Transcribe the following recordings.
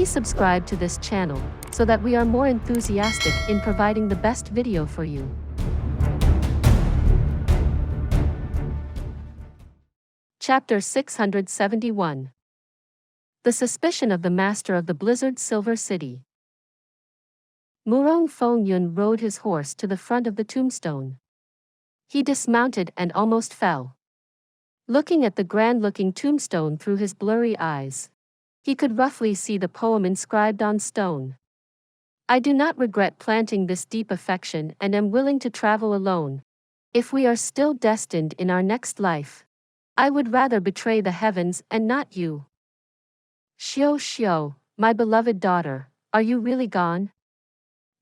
Please subscribe to this channel, so that we are more enthusiastic in providing the best video for you. Chapter 671. The Suspicion of the Master of the Blizzard Silver City. Murong Feng rode his horse to the front of the tombstone. He dismounted and almost fell. Looking at the grand-looking tombstone through his blurry eyes, he could roughly see the poem inscribed on stone. I do not regret planting this deep affection and am willing to travel alone. If we are still destined in our next life, I would rather betray the heavens and not you. Xiao, my beloved daughter, are you really gone?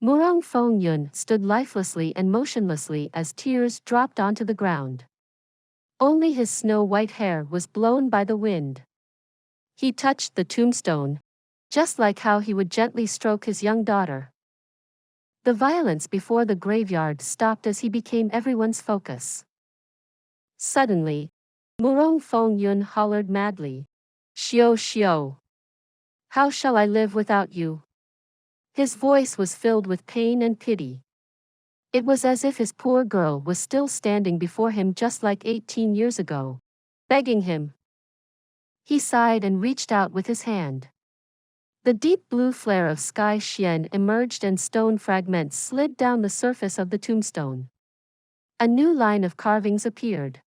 Murong Feng stood lifelessly and motionlessly as tears dropped onto the ground. Only his snow-white hair was blown by the wind. He touched the tombstone, just like how he would gently stroke his young daughter. The violence before the graveyard stopped as he became everyone's focus. Suddenly, Murong Feng hollered madly, Xiao! How shall I live without you? His voice was filled with pain and pity. It was as if his poor girl was still standing before him just like 18 years ago, begging him. He sighed and reached out with his hand. The deep blue flare of sky Xian emerged and stone fragments slid down the surface of the tombstone. A new line of carvings appeared.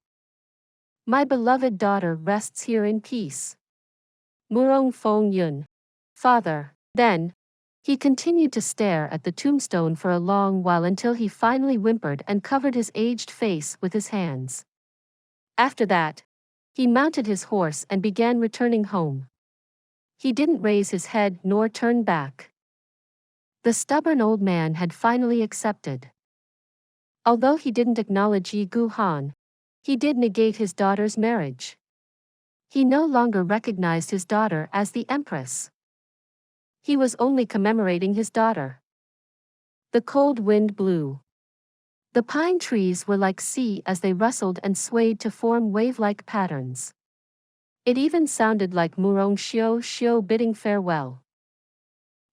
My beloved daughter rests here in peace. Murong Feng Father. Then, he continued to stare at the tombstone for a long while until he finally whimpered and covered his aged face with his hands. After that, he mounted his horse and began returning home. He didn't raise his head nor turn back. The stubborn old man had finally accepted. Although he didn't acknowledge Yi Guhan, he did negate his daughter's marriage. He no longer recognized his daughter as the empress. He was only commemorating his daughter. The cold wind blew. The pine trees were like sea as they rustled and swayed to form wave-like patterns. It even sounded like Murong Xiao bidding farewell.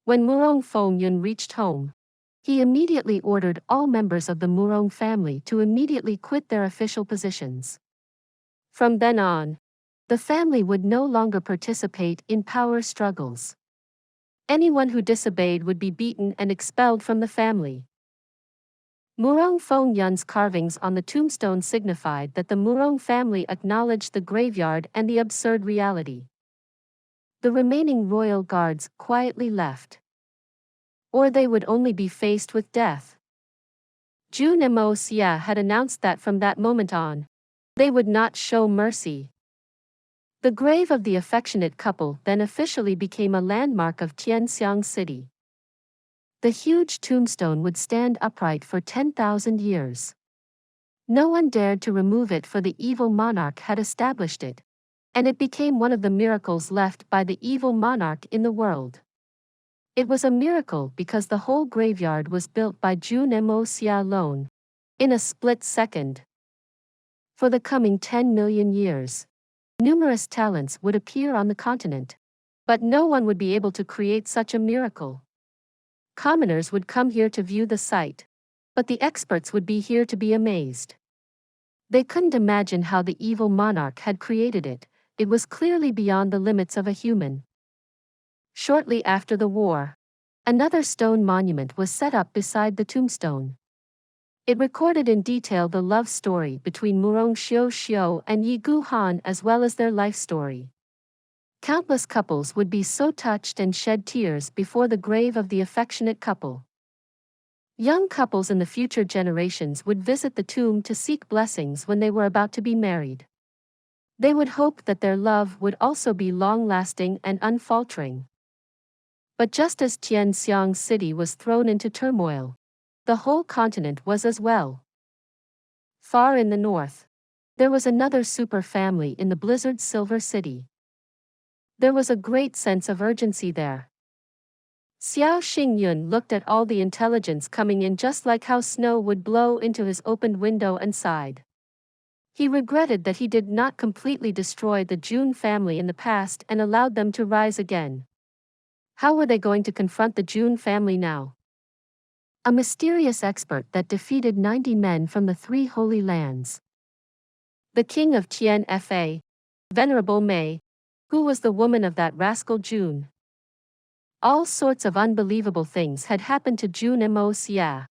When Murong Feng reached home, he immediately ordered all members of the Murong family to immediately quit their official positions. From then on, the family would no longer participate in power struggles. Anyone who disobeyed would be beaten and expelled from the family. Murong Feng's carvings on the tombstone signified that the Murong family acknowledged the graveyard and the absurd reality. The remaining royal guards quietly left. Or they would only be faced with death. Jun Moxie had announced that from that moment on, they would not show mercy. The grave of the affectionate couple then officially became a landmark of Tian City. The huge tombstone would stand upright for 10,000 years. No one dared to remove it, for the evil monarch had established it, and it became one of the miracles left by the evil monarch in the world. It was a miracle because the whole graveyard was built by Jun Moxie alone, in a split second. For the coming 10 million years, numerous talents would appear on the continent, but no one would be able to create such a miracle. Commoners would come here to view the site, but the experts would be here to be amazed. They couldn't imagine how the evil monarch had created it. It was clearly beyond the limits of a human. Shortly after the war, another stone monument was set up beside the tombstone. It recorded in detail the love story between Murong Xiao and Yi Guhan, as well as their life story. Countless couples would be so touched and shed tears before the grave of the affectionate couple. Young couples in the future generations would visit the tomb to seek blessings when they were about to be married. They would hope that their love would also be long-lasting and unfaltering. But just as Tian City was thrown into turmoil, the whole continent was as well. Far in the north, there was another super family in the Blizzard Silver City. There was a great sense of urgency there. Xiao Xingyun looked at all the intelligence coming in just like how snow would blow into his opened window and sighed. He regretted that he did not completely destroy the Jun family in the past and allowed them to rise again. How were they going to confront the Jun family now? A mysterious expert that defeated 90 men from the 3 Holy Lands. The king of Tian Fa, Venerable Mei, who was the woman of that rascal Jun. All sorts of unbelievable things had happened to Jun Moxie.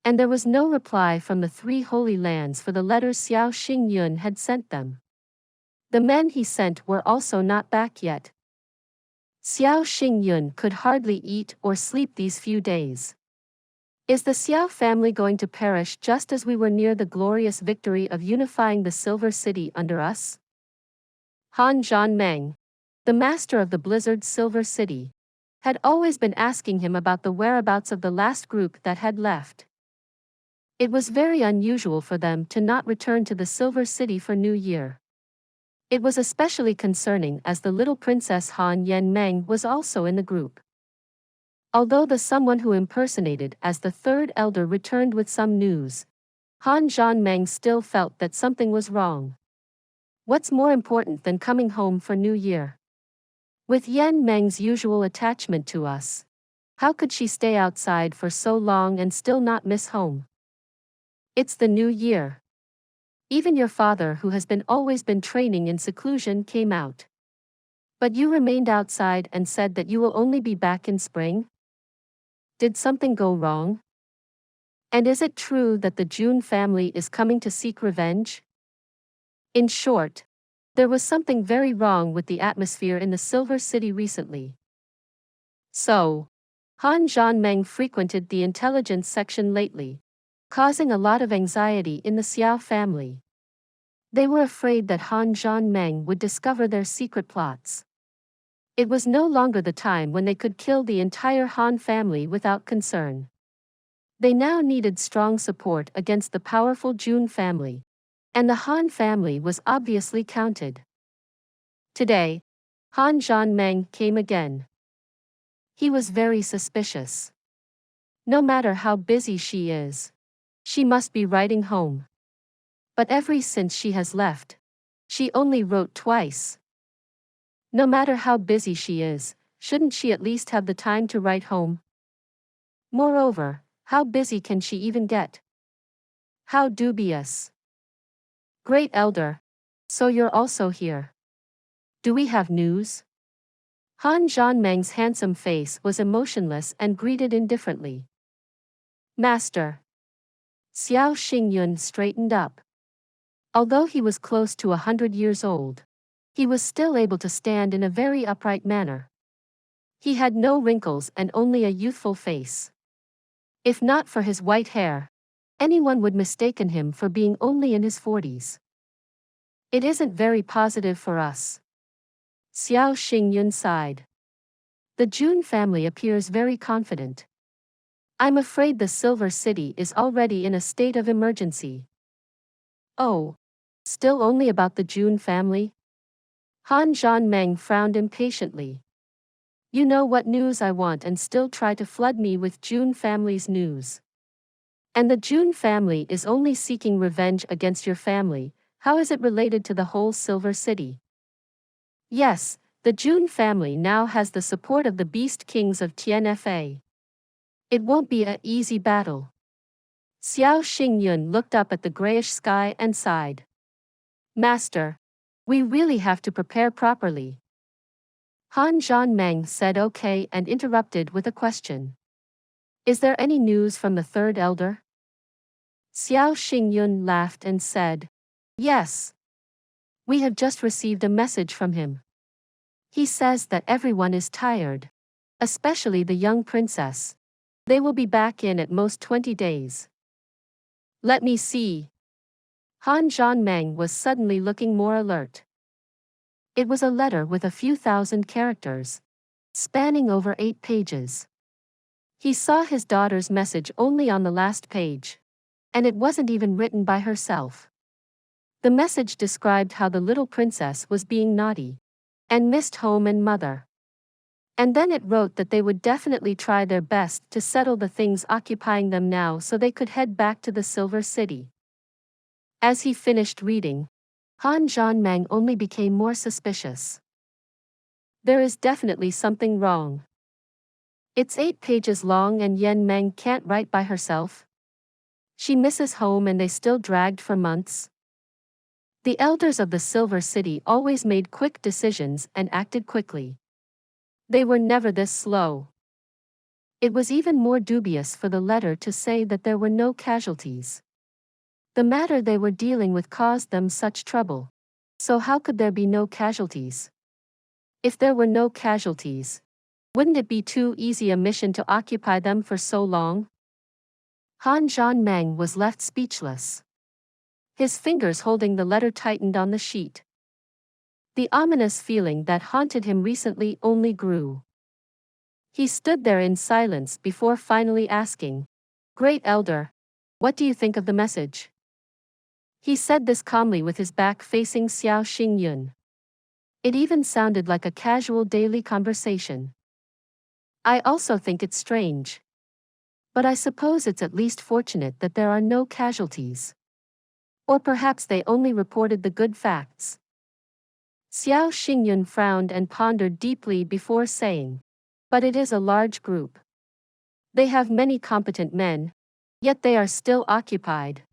And there was no reply from the 3 Holy Lands for the letters Xiao Xingyun had sent them. The men he sent were also not back yet. Xiao Xingyun could hardly eat or sleep these few days. Is the Xiao family going to perish just as we were near the glorious victory of unifying the Silver City under us? Han Zhanmeng, the master of the Blizzard Silver City, had always been asking him about the whereabouts of the last group that had left. It was very unusual for them to not return to the Silver City for New Year. It was especially concerning as the little princess Han Yanmeng was also in the group. Although the someone who impersonated as the third elder returned with some news, Han Zhanmeng still felt that something was wrong. What's more important than coming home for New Year? With Yan Meng's usual attachment to us, how could she stay outside for so long and still not miss home? It's the New Year. Even your father, who has always been training in seclusion, came out. But you remained outside and said that you will only be back in spring? Did something go wrong? And is it true that the Jun family is coming to seek revenge? In short, there was something very wrong with the atmosphere in the Silver City recently. So, Han Zhanmeng frequented the intelligence section lately, causing a lot of anxiety in the Xiao family. They were afraid that Han Zhanmeng would discover their secret plots. It was no longer the time when they could kill the entire Han family without concern. They now needed strong support against the powerful Jun family, and the Han family was obviously counted. Today, Han Zhanmeng came again. He was very suspicious. No matter how busy she is, she must be writing home. But ever since she has left, she only wrote twice. No matter how busy she is, shouldn't she at least have the time to write home? Moreover, how busy can she even get? How dubious. Great Elder, so you're also here. Do we have news? Han Zhanmeng's handsome face was emotionless and greeted indifferently. Master. Xiao Xingyun straightened up. Although he was close to 100 years old, he was still able to stand in a very upright manner. He had no wrinkles and only a youthful face. If not for his white hair, anyone would mistaken him for being only in his 40s. It isn't very positive for us. Xiao Xingyun sighed. The Jun family appears very confident. I'm afraid the Silver City is already in a state of emergency. Oh, still only about the Jun family? Han Zhanmeng frowned impatiently. You know what news I want and still try to flood me with Jun family's news. And the Jun family is only seeking revenge against your family. How is it related to the whole Silver City? Yes, the Jun family now has the support of the Beast Kings of Tian Fa. It won't be an easy battle. Xiao Xingyun looked up at the grayish sky and sighed. Master, we really have to prepare properly. Han Zhanmeng said okay and interrupted with a question. Is there any news from the third elder? Xiao Xingyun laughed and said, yes. We have just received a message from him. He says that everyone is tired, especially the young princess. They will be back in at most 20 days. Let me see. Han Zhanmeng was suddenly looking more alert. It was a letter with a few thousand characters, spanning over 8 pages. He saw his daughter's message only on the last page, and it wasn't even written by herself. The message described how the little princess was being naughty and missed home and mother. And then it wrote that they would definitely try their best to settle the things occupying them now so they could head back to the Silver City. As he finished reading, Han Zhanmeng only became more suspicious. There is definitely something wrong. It's 8 pages long and Yen Meng can't write by herself. She misses home and they still dragged for months. The elders of the Silver City always made quick decisions and acted quickly. They were never this slow. It was even more dubious for the letter to say that there were no casualties. The matter they were dealing with caused them such trouble. So how could there be no casualties? If there were no casualties, wouldn't it be too easy a mission to occupy them for so long? Han Zhanmeng was left speechless. His fingers holding the letter tightened on the sheet. The ominous feeling that haunted him recently only grew. He stood there in silence before finally asking, "Great Elder, what do you think of the message?" He said this calmly with his back facing Xiao Xingyun. It even sounded like a casual daily conversation. "I also think it's strange. But I suppose it's at least fortunate that there are no casualties. Or perhaps they only reported the good facts." Xiao Xingyun frowned and pondered deeply before saying, "But it is a large group. They have many competent men, yet they are still occupied.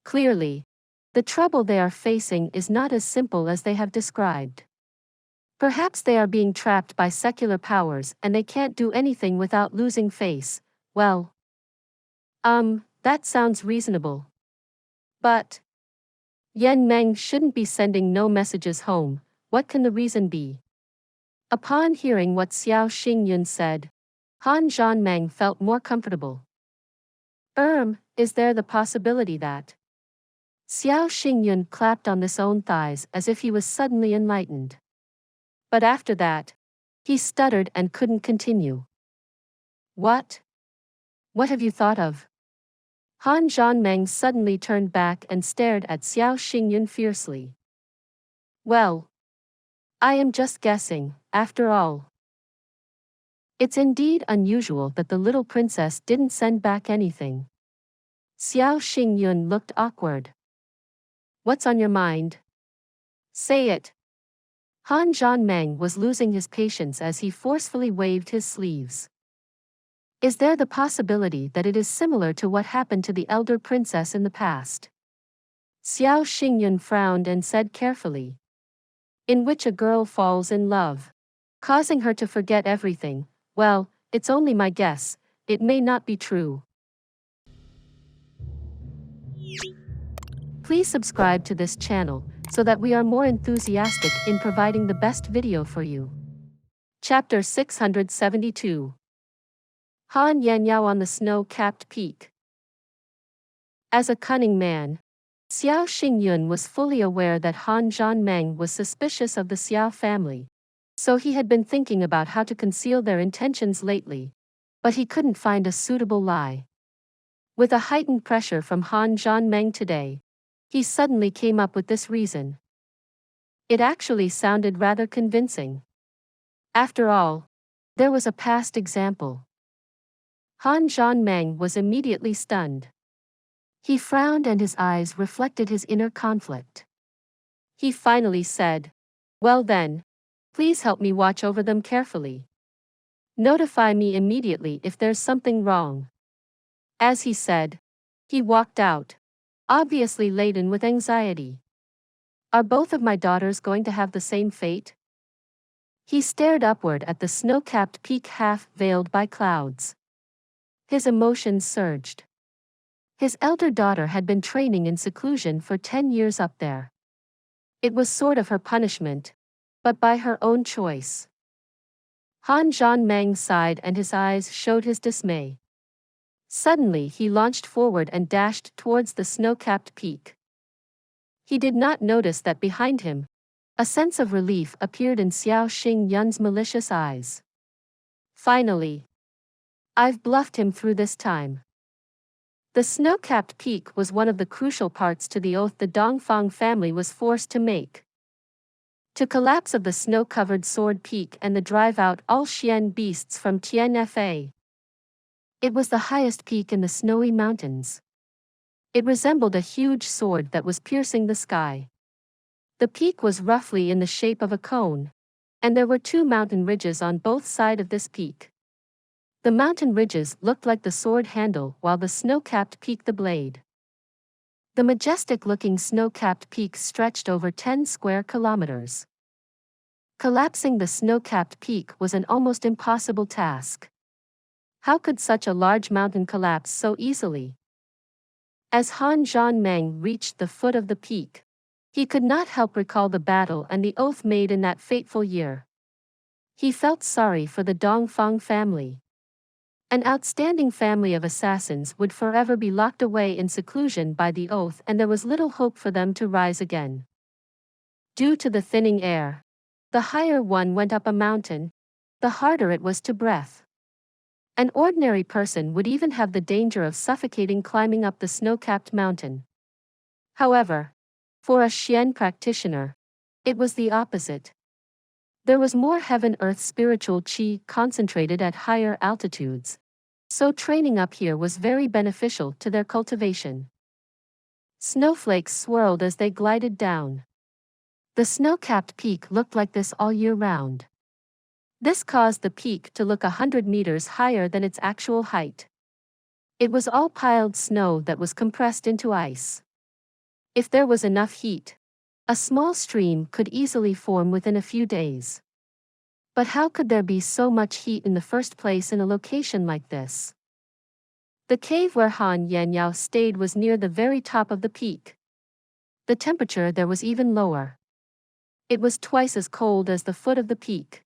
Clearly, the trouble they are facing is not as simple as they have described. Perhaps they are being trapped by secular powers and they can't do anything without losing face. Well, that sounds reasonable. But Yen Meng shouldn't be sending no messages home. What can the reason be?" Upon hearing what Xiao Xingyun said, Han Zhanmeng felt more comfortable. Is there the possibility that..." Xiao Xingyun clapped on his own thighs as if he was suddenly enlightened. But after that, he stuttered and couldn't continue. "What? What have you thought of?" Han Zhanmeng suddenly turned back and stared at Xiao Xingyun fiercely. "Well, I am just guessing, after all. It's indeed unusual that the little princess didn't send back anything." Xiao Xingyun looked awkward. "What's on your mind? Say it." Han Zhanmeng was losing his patience as he forcefully waved his sleeves. "Is there the possibility that it is similar to what happened to the elder princess in the past?" Xiao Xingyun frowned and said carefully. "In which a girl falls in love, causing her to forget everything. Well, it's only my guess, it may not be true." Please subscribe to this channel, so that we are more enthusiastic in providing the best video for you. Chapter 672. Han Yanyao on the snow-capped peak. As a cunning man, Xiao Xingyun was fully aware that Han Zhanmeng was suspicious of the Xiao family, so he had been thinking about how to conceal their intentions lately, but he couldn't find a suitable lie. With a heightened pressure from Han Zhanmeng today, he suddenly came up with this reason. It actually sounded rather convincing. After all, there was a past example. Han Zhanmeng was immediately stunned. He frowned and his eyes reflected his inner conflict. He finally said, "Well then, please help me watch over them carefully. Notify me immediately if there's something wrong." As he said, he walked out, obviously laden with anxiety. "Are both of my daughters going to have the same fate?" He stared upward at the snow-capped peak half veiled by clouds. His emotions surged. His elder daughter had been training in seclusion for 10 years up there. It was sort of her punishment, but by her own choice. Han Zhanmeng sighed and his eyes showed his dismay. Suddenly he launched forward and dashed towards the snow-capped peak. He did not notice that behind him, a sense of relief appeared in Xiao Xingyun's malicious eyes. Finally, "I've bluffed him through this time." The snow-capped peak was one of the crucial parts to the oath the Dongfang family was forced to make. To collapse of the snow-covered sword peak and the drive out all Xian beasts from Tian Fa. It was the highest peak in the snowy mountains. It resembled a huge sword that was piercing the sky. The peak was roughly in the shape of a cone, And there were two mountain ridges on both sides of this peak. The mountain ridges looked like the sword handle while the snow-capped peak the blade. The majestic-looking snow-capped peak stretched over 10 square kilometers. Collapsing the snow-capped peak was an almost impossible task. How could such a large mountain collapse so easily? As Han Zhanmeng reached the foot of the peak, he could not help recall the battle and the oath made in that fateful year. He felt sorry for the Dongfang family. An outstanding family of assassins would forever be locked away in seclusion by the oath, and there was little hope for them to rise again. Due to the thinning air, the higher one went up a mountain, the harder it was to breathe. An ordinary person would even have the danger of suffocating climbing up the snow-capped mountain. However, for a Xian practitioner, it was the opposite. There was more heaven-earth spiritual qi concentrated at higher altitudes, so training up here was very beneficial to their cultivation. Snowflakes swirled as they glided down. The snow-capped peak looked like this all year round. This caused the peak to look 100 meters higher than its actual height. It was all piled snow that was compressed into ice. If there was enough heat, a small stream could easily form within a few days. But how could there be so much heat in the first place in a location like this? The cave where Han Yanyao stayed was near the very top of the peak. The temperature there was even lower. It was twice as cold as the foot of the peak.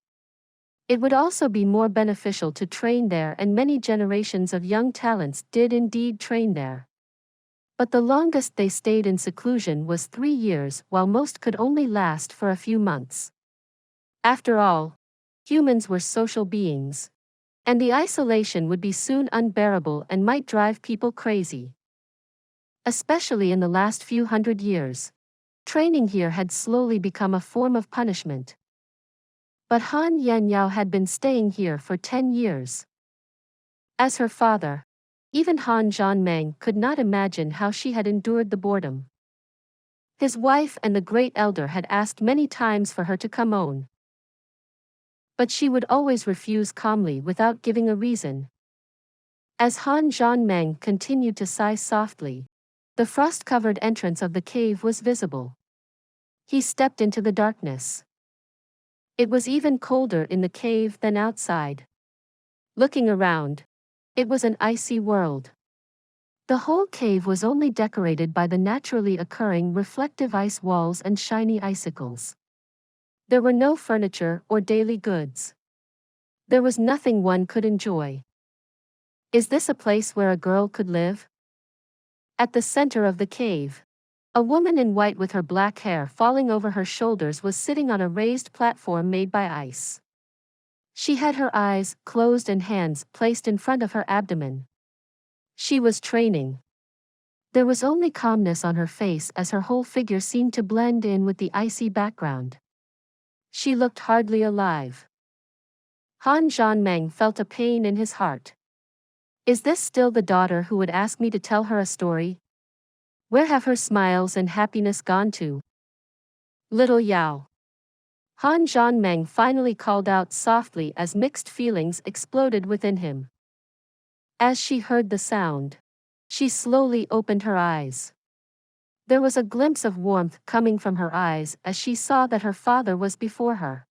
It would also be more beneficial to train there, and many generations of young talents did indeed train there. But the longest they stayed in seclusion was 3 years, while most could only last for a few months. After all, humans were social beings, and the isolation would be soon unbearable and might drive people crazy. Especially in the last few hundred years, training here had slowly become a form of punishment. But Han Yanyao had been staying here for 10 years. As her father, even Han Zhanmeng could not imagine how she had endured the boredom. His wife and the great elder had asked many times for her to come on. But she would always refuse calmly without giving a reason. As Han Zhanmeng continued to sigh softly, the frost-covered entrance of the cave was visible. He stepped into the darkness. It was even colder in the cave than outside. Looking around, it was an icy world. The whole cave was only decorated by the naturally occurring reflective ice walls and shiny icicles. There were no furniture or daily goods. There was nothing one could enjoy. Is this a place where a girl could live? At the center of the cave, a woman in white with her black hair falling over her shoulders was sitting on a raised platform made by ice. She had her eyes closed and hands placed in front of her abdomen. She was training. There was only calmness on her face as her whole figure seemed to blend in with the icy background. She looked hardly alive. Han Zhanmeng felt a pain in his heart. Is this still the daughter who would ask me to tell her a story? Where have her smiles and happiness gone to? Little Yao. Han Zhanmeng finally called out softly as mixed feelings exploded within him. As she heard the sound, she slowly opened her eyes. There was a glimpse of warmth coming from her eyes as she saw that her father was before her.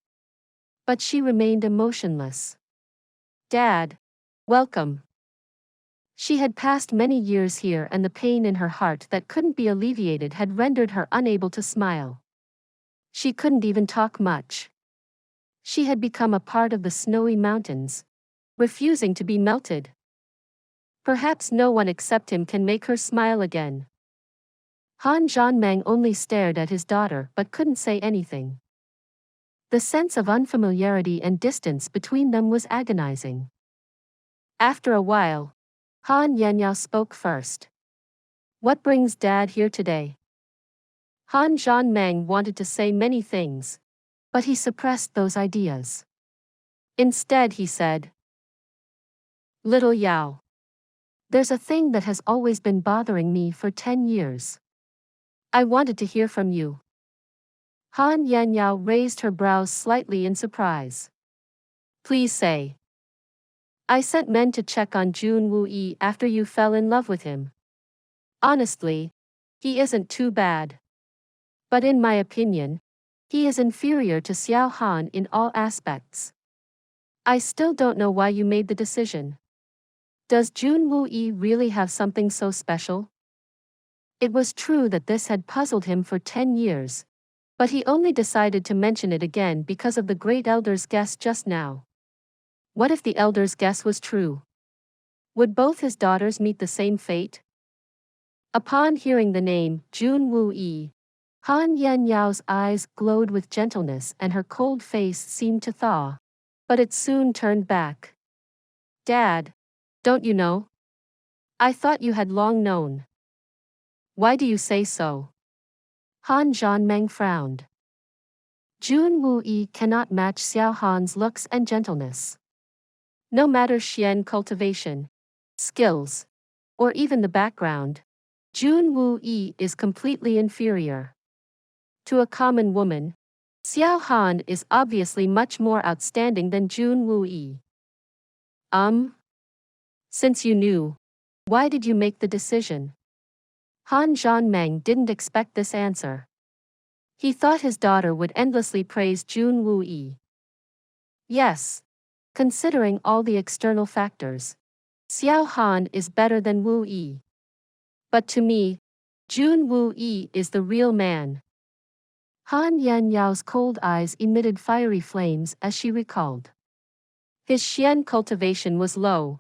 But she remained emotionless. Dad, welcome. She had passed many years here, and the pain in her heart that couldn't be alleviated had rendered her unable to smile. She couldn't even talk much. She had become a part of the snowy mountains, refusing to be melted. Perhaps no one except him can make her smile again. Han Zhanmeng only stared at his daughter but couldn't say anything. The sense of unfamiliarity and distance between them was agonizing. After a while, Han Yanyao spoke first. What brings Dad here today? Han Zhanmeng wanted to say many things, but he suppressed those ideas. Instead he said, Little Yao. There's a thing that has always been bothering me for 10 years. I wanted to hear from you. Han Yanyao raised her brows slightly in surprise. Please say. I sent men to check on Jun Wuyi after you fell in love with him. Honestly, he isn't too bad. But in my opinion, he is inferior to Xiao Han in all aspects. I still don't know why you made the decision. Does Jun Wuyi really have something so special? It was true that this had puzzled him for 10 years, but he only decided to mention it again because of the great elder's guess just now. What if the elder's guess was true? Would both his daughters meet the same fate? Upon hearing the name, Jun Wuyi, Han Yanyao's eyes glowed with gentleness and her cold face seemed to thaw. But it soon turned back. Dad, don't you know? I thought you had long known. Why do you say so? Han Zhanmeng frowned. Jun Wuyi cannot match Xiao Han's looks and gentleness. No matter Xian cultivation, skills, or even the background, Jun Wuyi is completely inferior. To a common woman, Xiao Han is obviously much more outstanding than Jun Wuyi. Since you knew, why did you make the decision? Han Zhanmeng didn't expect this answer. He thought his daughter would endlessly praise Jun Wuyi. Yes. Considering all the external factors, Xiao Han is better than Wuyi. But to me, Jun Wuyi is the real man. Han Yanyao's cold eyes emitted fiery flames as she recalled. His Xian cultivation was low,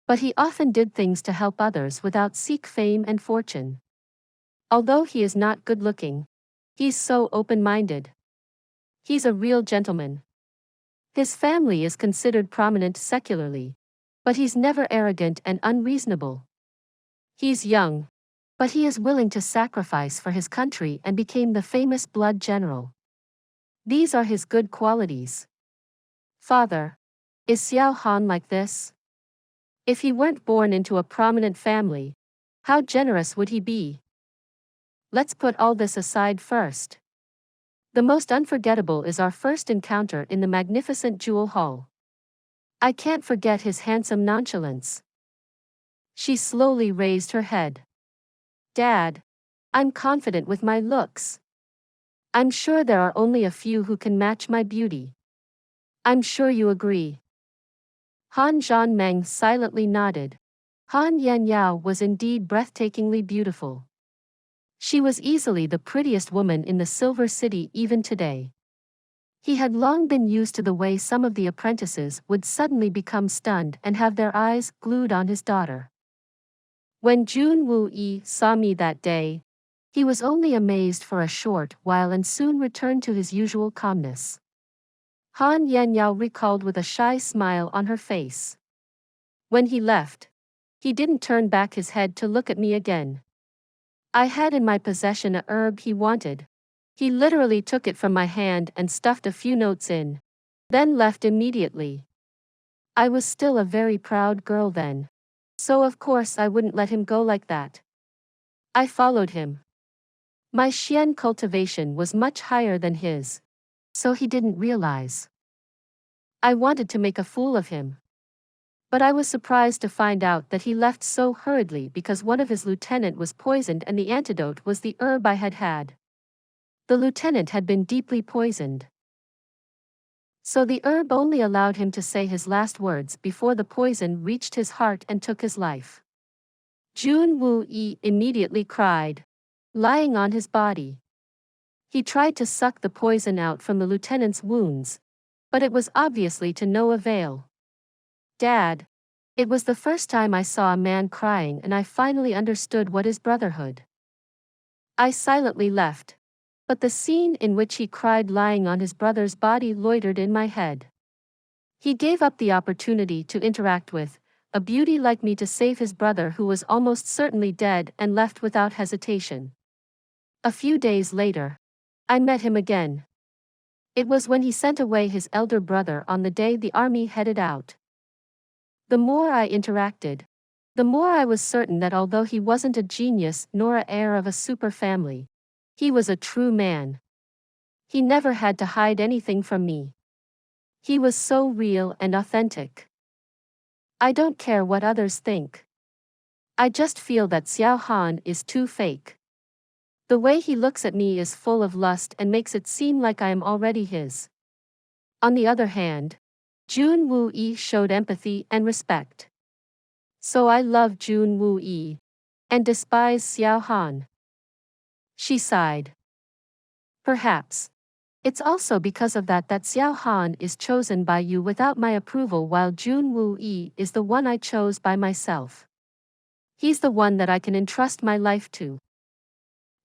but he often did things to help others without seek fame and fortune. Although he is not good-looking, he's so open-minded. He's a real gentleman. His family is considered prominent secularly, but he's never arrogant and unreasonable. He's young, but he is willing to sacrifice for his country and became the famous blood general. These are his good qualities. Father, is Xiao Han like this? If he weren't born into a prominent family, how generous would he be? Let's put all this aside first. The most unforgettable is our first encounter in the magnificent jewel hall. I can't forget his handsome nonchalance. She slowly raised her head. Dad, I'm confident with my looks. I'm sure there are only a few who can match my beauty. I'm sure you agree. Han Zhanmeng silently nodded. Han Yanyao was indeed breathtakingly beautiful. She was easily the prettiest woman in the Silver City even today. He had long been used to the way some of the apprentices would suddenly become stunned and have their eyes glued on his daughter. When Jun Wuyi saw me that day, he was only amazed for a short while and soon returned to his usual calmness. Han Yanyao recalled with a shy smile on her face. When he left, he didn't turn back his head to look at me again. I had in my possession a herb he wanted. He literally took it from my hand and stuffed a few notes in, then left immediately. I was still a very proud girl then, so of course I wouldn't let him go like that. I followed him. My Xian cultivation was much higher than his, so he didn't realize. I wanted to make a fool of him. But I was surprised to find out that he left so hurriedly because one of his lieutenant was poisoned and the antidote was the herb I had had. The lieutenant had been deeply poisoned. So the herb only allowed him to say his last words before the poison reached his heart and took his life. Jun Wuyi immediately cried, lying on his body. He tried to suck the poison out from the lieutenant's wounds, but it was obviously to no avail. Dad, it was the first time I saw a man crying and I finally understood what is brotherhood. I silently left, but the scene in which he cried lying on his brother's body loitered in my head. He gave up the opportunity to interact with a beauty like me to save his brother who was almost certainly dead and left without hesitation. A few days later, I met him again. It was when he sent away his elder brother on the day the army headed out. The more I interacted, the more I was certain that although he wasn't a genius nor a heir of a super family, he was a true man. He never had to hide anything from me. He was so real and authentic. I don't care what others think. I just feel that Xiao Han is too fake. The way he looks at me is full of lust and makes it seem like I am already his. On the other hand, Jun Yi showed empathy and respect. So I love Jun Yi and despise Xiao Han. She sighed. Perhaps. It's also because of that Xiao Han is chosen by you without my approval while Jun Yi is the one I chose by myself. He's the one that I can entrust my life to.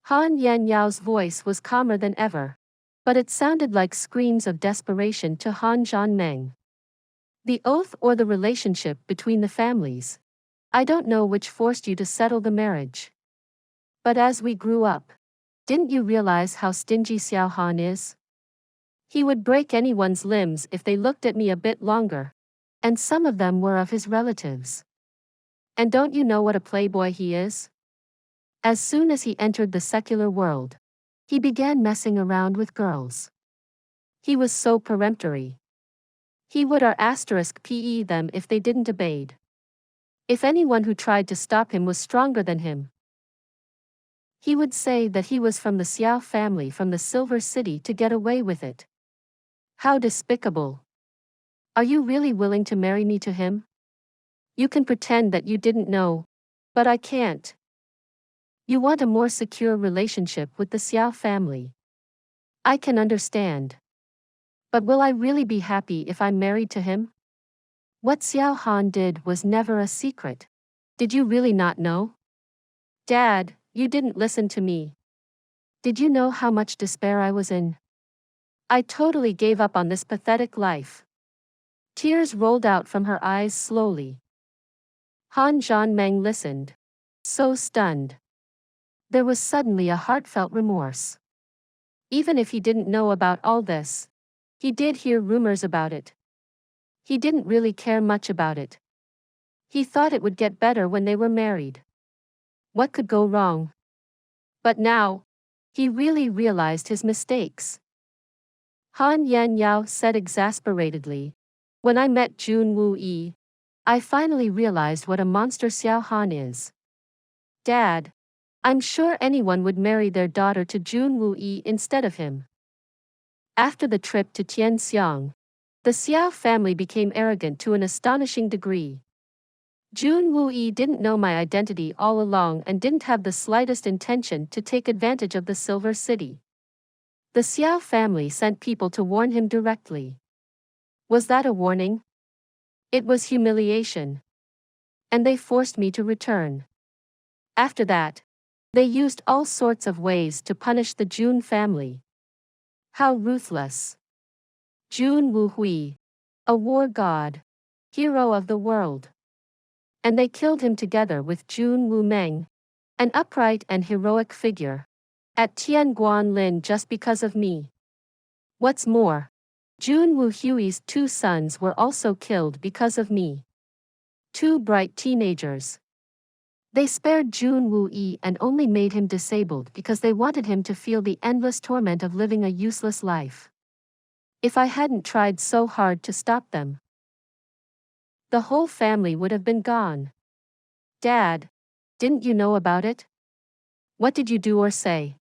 Han Yanyao's voice was calmer than ever, but it sounded like screams of desperation to Han Zhanmeng. The oath or the relationship between the families. I don't know which forced you to settle the marriage. But as we grew up, didn't you realize how stingy Xiao Han is? He would break anyone's limbs if they looked at me a bit longer. And some of them were of his relatives. And don't you know what a playboy he is? As soon as he entered the secular world, he began messing around with girls. He was so peremptory. He would *PE them if they didn't obey. If anyone who tried to stop him was stronger than him, he would say that he was from the Xiao family from the Silver City to get away with it. How despicable. Are you really willing to marry me to him? You can pretend that you didn't know, but I can't. You want a more secure relationship with the Xiao family. I can understand. But will I really be happy if I'm married to him? What Xiao Han did was never a secret. Did you really not know? Dad, you didn't listen to me. Did you know how much despair I was in? I totally gave up on this pathetic life. Tears rolled out from her eyes slowly. Han Zhanmeng listened, so stunned. There was suddenly a heartfelt remorse. Even if he didn't know about all this, he did hear rumors about it. He didn't really care much about it. He thought it would get better when they were married. What could go wrong? But now, he really realized his mistakes. Han Yanyao said exasperatedly, when I met Jun Yi, I finally realized what a monster Xiao Han is. Dad, I'm sure anyone would marry their daughter to Jun Yi instead of him. After the trip to Tian, the Xiao family became arrogant to an astonishing degree. Jun Yi didn't know my identity all along and didn't have the slightest intention to take advantage of the Silver City. The Xiao family sent people to warn him directly. Was that a warning? It was humiliation. And they forced me to return. After that, they used all sorts of ways to punish the Jun family. How ruthless. Jun Hui, a war god, hero of the world. And they killed him together with Jun Meng, an upright and heroic figure, at Tian Guanlin just because of me. What's more, Jun Hui's 2 sons were also killed because of me. 2 bright teenagers. They spared Jun Yi and only made him disabled because they wanted him to feel the endless torment of living a useless life. If I hadn't tried so hard to stop them, the whole family would have been gone. Dad, didn't you know about it? What did you do or say?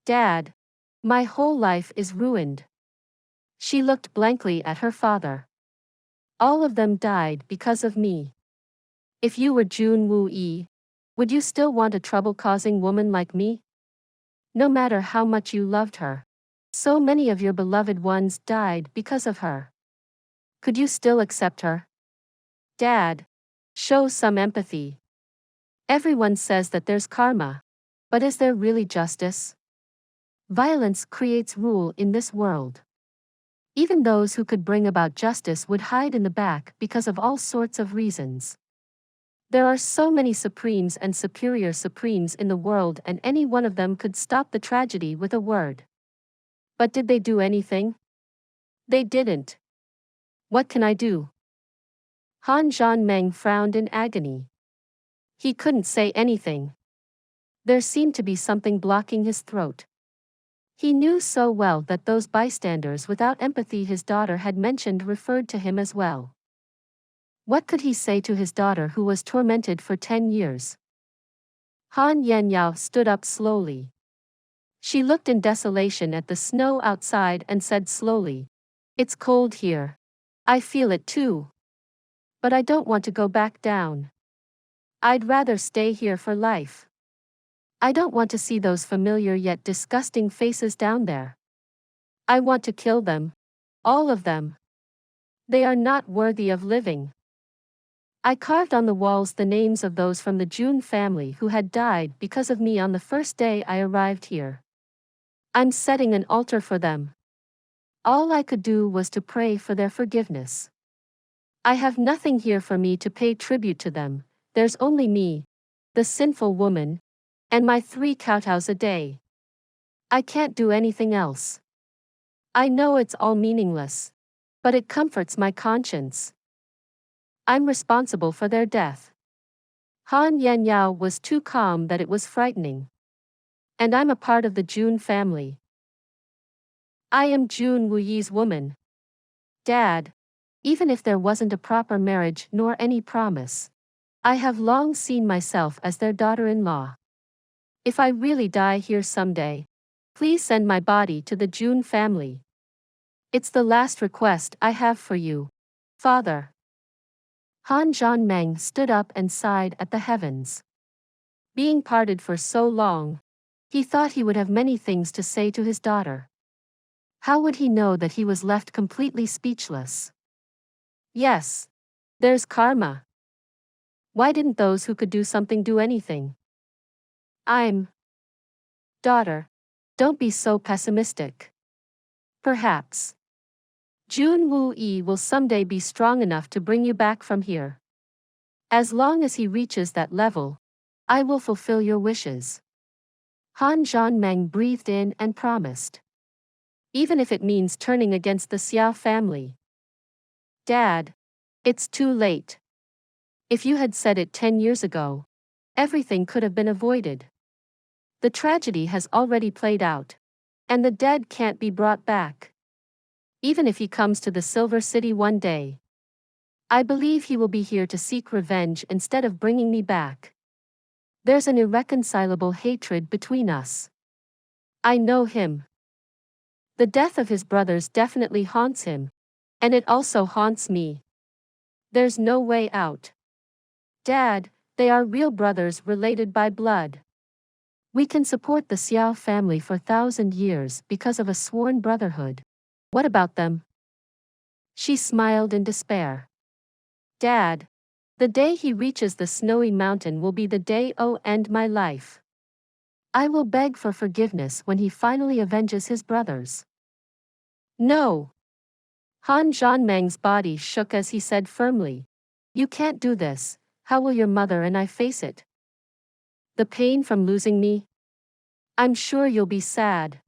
Dad, my whole life is ruined. She looked blankly at her father. All of them died because of me. If you were Jun Yi, would you still want a trouble-causing woman like me? No matter how much you loved her, so many of your beloved ones died because of her. Could you still accept her? Dad, show some empathy. Everyone says that there's karma. But is there really justice? Violence creates rule in this world. Even those who could bring about justice would hide in the back because of all sorts of reasons. There are so many supremes and superior supremes in the world, and any one of them could stop the tragedy with a word. But did they do anything? They didn't. What can I do? Han Zhanmeng frowned in agony. He couldn't say anything. There seemed to be something blocking his throat. He knew so well that those bystanders without empathy his daughter had mentioned referred to him as well. What could he say to his daughter who was tormented for 10 years? Han Yanyao stood up slowly. She looked in desolation at the snow outside and said slowly, "It's cold here. I feel it too. But I don't want to go back down. I'd rather stay here for life. I don't want to see those familiar yet disgusting faces down there. I want to kill them. All of them. They are not worthy of living. I carved on the walls the names of those from the Jun family who had died because of me on the first day I arrived here. I'm setting an altar for them. All I could do was to pray for their forgiveness. I have nothing here for me to pay tribute to them. There's only me, the sinful woman, and my 3 kowtows a day. I can't do anything else. I know it's all meaningless, but it comforts my conscience. I'm responsible for their death." Han Yanyao was too calm that it was frightening. "And I'm a part of the Jun family. I am Jun Wuyi's woman. Dad, even if there wasn't a proper marriage nor any promise, I have long seen myself as their daughter-in-law. If I really die here someday, please send my body to the Jun family. It's the last request I have for you, Father." Han Zhanmeng stood up and sighed at the heavens. Being parted for so long, he thought he would have many things to say to his daughter. How would he know that he was left completely speechless? Yes, there's karma. Why didn't those who could do something do anything? Daughter, don't be so pessimistic. Perhaps Jun Wuyi will someday be strong enough to bring you back from here. As long as he reaches that level, I will fulfill your wishes. Han Zhanmeng breathed in and promised. Even if it means turning against the Xiao family. Dad, it's too late. If you had said it 10 years ago, everything could have been avoided. The tragedy has already played out, and the dead can't be brought back. Even if he comes to the Silver City one day, I believe he will be here to seek revenge instead of bringing me back. There's an irreconcilable hatred between us. I know him. The death of his brothers definitely haunts him, and it also haunts me. There's no way out. Dad, they are real brothers related by blood. We can support the Xiao family for 1,000 years because of a sworn brotherhood. What about them? She smiled in despair. Dad, the day he reaches the snowy mountain will be the day I'll end my life. I will beg for forgiveness when he finally avenges his brothers. No. Han Zhanmeng's body shook as he said firmly, "You can't do this. How will your mother and I face it? The pain from losing me? I'm sure you'll be sad."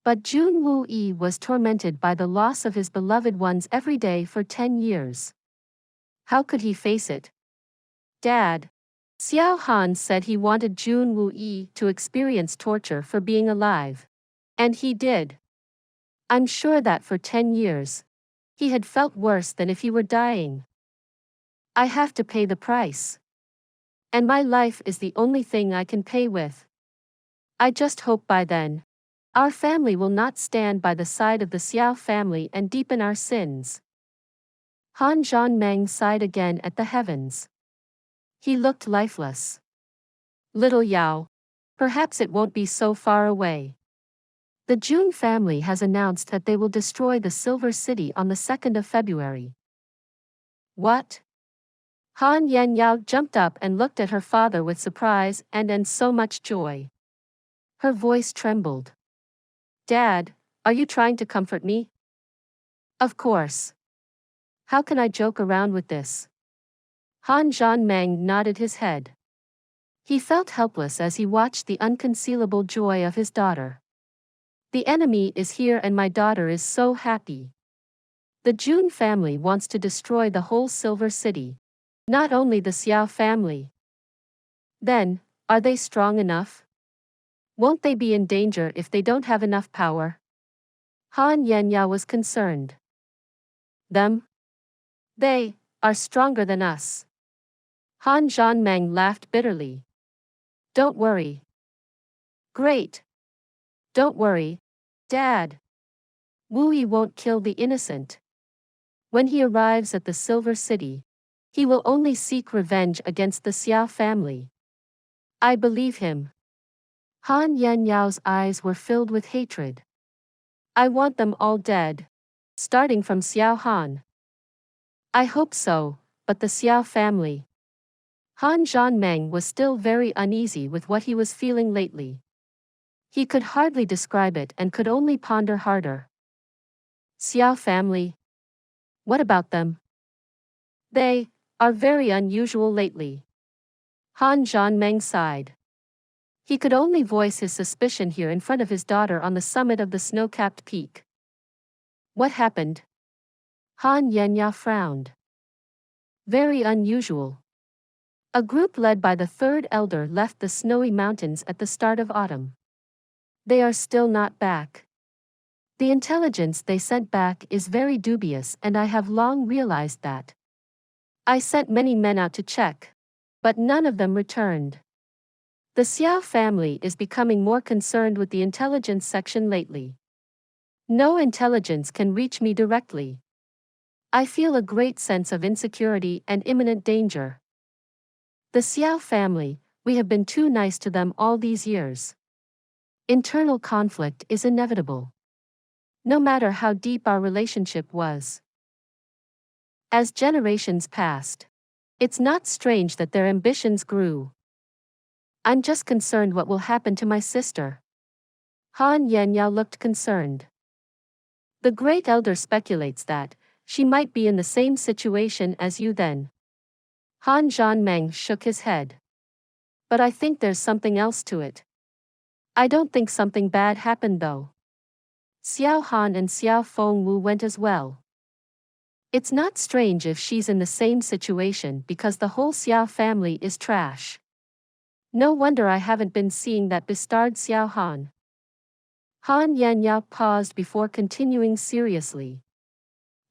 But Jun Wuyi was tormented by the loss of his beloved ones every day for 10 years. How could he face it? Dad, Xiao Han said he wanted Jun Wuyi to experience torture for being alive. And he did. I'm sure that for 10 years, he had felt worse than if he were dying. I have to pay the price. And my life is the only thing I can pay with. I just hope by then, our family will not stand by the side of the Xiao family and deepen our sins. Han Zhanmeng sighed again at the heavens. He looked lifeless. Little Yao, perhaps it won't be so far away. The Jun family has announced that they will destroy the Silver City on the 2nd of February. What? Han Yanyao jumped up and looked at her father with surprise and so much joy. Her voice trembled. Dad, are you trying to comfort me? Of course. How can I joke around with this? Han Zhanmeng nodded his head. He felt helpless as he watched the unconcealable joy of his daughter. The enemy is here and my daughter is so happy. The Jun family wants to destroy the whole Silver City, not only the Xiao family. Then, are they strong enough? Won't they be in danger if they don't have enough power? Han Yanyao was concerned. Them? They are stronger than us. Han Zhanmeng laughed bitterly. Don't worry. Great. Don't worry, Dad. Wu Yi won't kill the innocent. When he arrives at the Silver City, he will only seek revenge against the Xiao family. I believe him. Han Yanyao's eyes were filled with hatred. I want them all dead, starting from Xiao Han. I hope so, but the Xiao family. Han Zhanmeng was still very uneasy with what he was feeling lately. He could hardly describe it and could only ponder harder. Xiao family? What about them? They are very unusual lately. Han Zhanmeng sighed. He could only voice his suspicion here in front of his daughter on the summit of the snow-capped peak. What happened? Han Yenya frowned. Very unusual. A group led by the third elder left the snowy mountains at the start of autumn. They are still not back. The intelligence they sent back is very dubious, and I have long realized that. I sent many men out to check, but none of them returned. The Xiao family is becoming more concerned with the intelligence section lately. No intelligence can reach me directly. I feel a great sense of insecurity and imminent danger. The Xiao family, we have been too nice to them all these years. Internal conflict is inevitable. No matter how deep our relationship was. As generations passed, it's not strange that their ambitions grew. I'm just concerned what will happen to my sister. Han Yanyao looked concerned. The great elder speculates that she might be in the same situation as you then. Han Zhanmeng shook his head. But I think there's something else to it. I don't think something bad happened though. Xiao Han and Xiao Feng Wu went as well. It's not strange if she's in the same situation because the whole Xiao family is trash. No wonder I haven't been seeing that bastard Xiao Han. Han Yanyao paused before continuing seriously.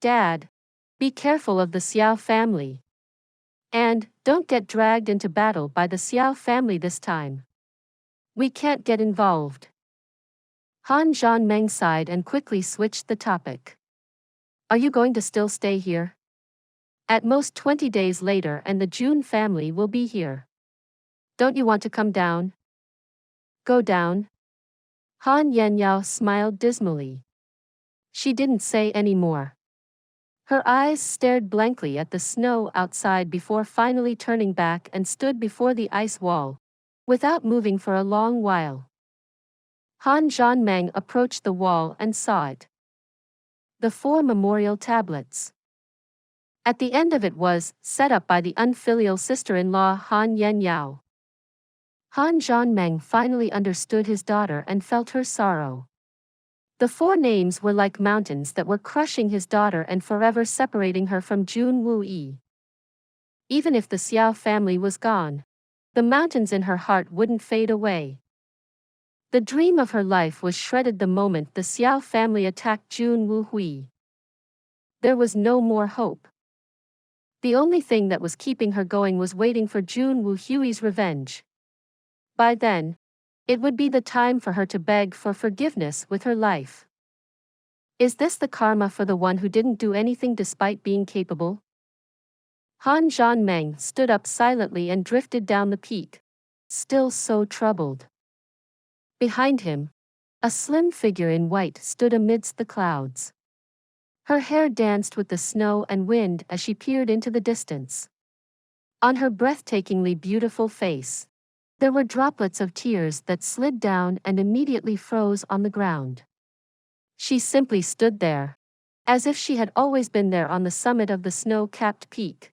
Dad, be careful of the Xiao family. And don't get dragged into battle by the Xiao family this time. We can't get involved. Han Zhanmeng sighed and quickly switched the topic. Are you going to still stay here? At most 20 days later and the Jun family will be here. Don't you want to come down? Go down? Han Yanyao smiled dismally. She didn't say any more. Her eyes stared blankly at the snow outside before finally turning back and stood before the ice wall, without moving for a long while. Han Zhanmeng approached the wall and saw it. The 4 memorial tablets. At the end of it was, set up by the unfilial sister-in-law Han Yanyao. Han Zhanmeng finally understood his daughter and felt her sorrow. The 4 names were like mountains that were crushing his daughter and forever separating her from Jun Wu Yi. Even if the Xiao family was gone, the mountains in her heart wouldn't fade away. The dream of her life was shredded the moment the Xiao family attacked Jun Wu Hui. There was no more hope. The only thing that was keeping her going was waiting for Jun Wu Hui's revenge. By then, it would be the time for her to beg for forgiveness with her life. Is this the karma for the one who didn't do anything despite being capable? Han Zhanmeng stood up silently and drifted down the peak, still so troubled. Behind him, a slim figure in white stood amidst the clouds. Her hair danced with the snow and wind as she peered into the distance. On her breathtakingly beautiful face, there were droplets of tears that slid down and immediately froze on the ground. She simply stood there, as if she had always been there on the summit of the snow-capped peak.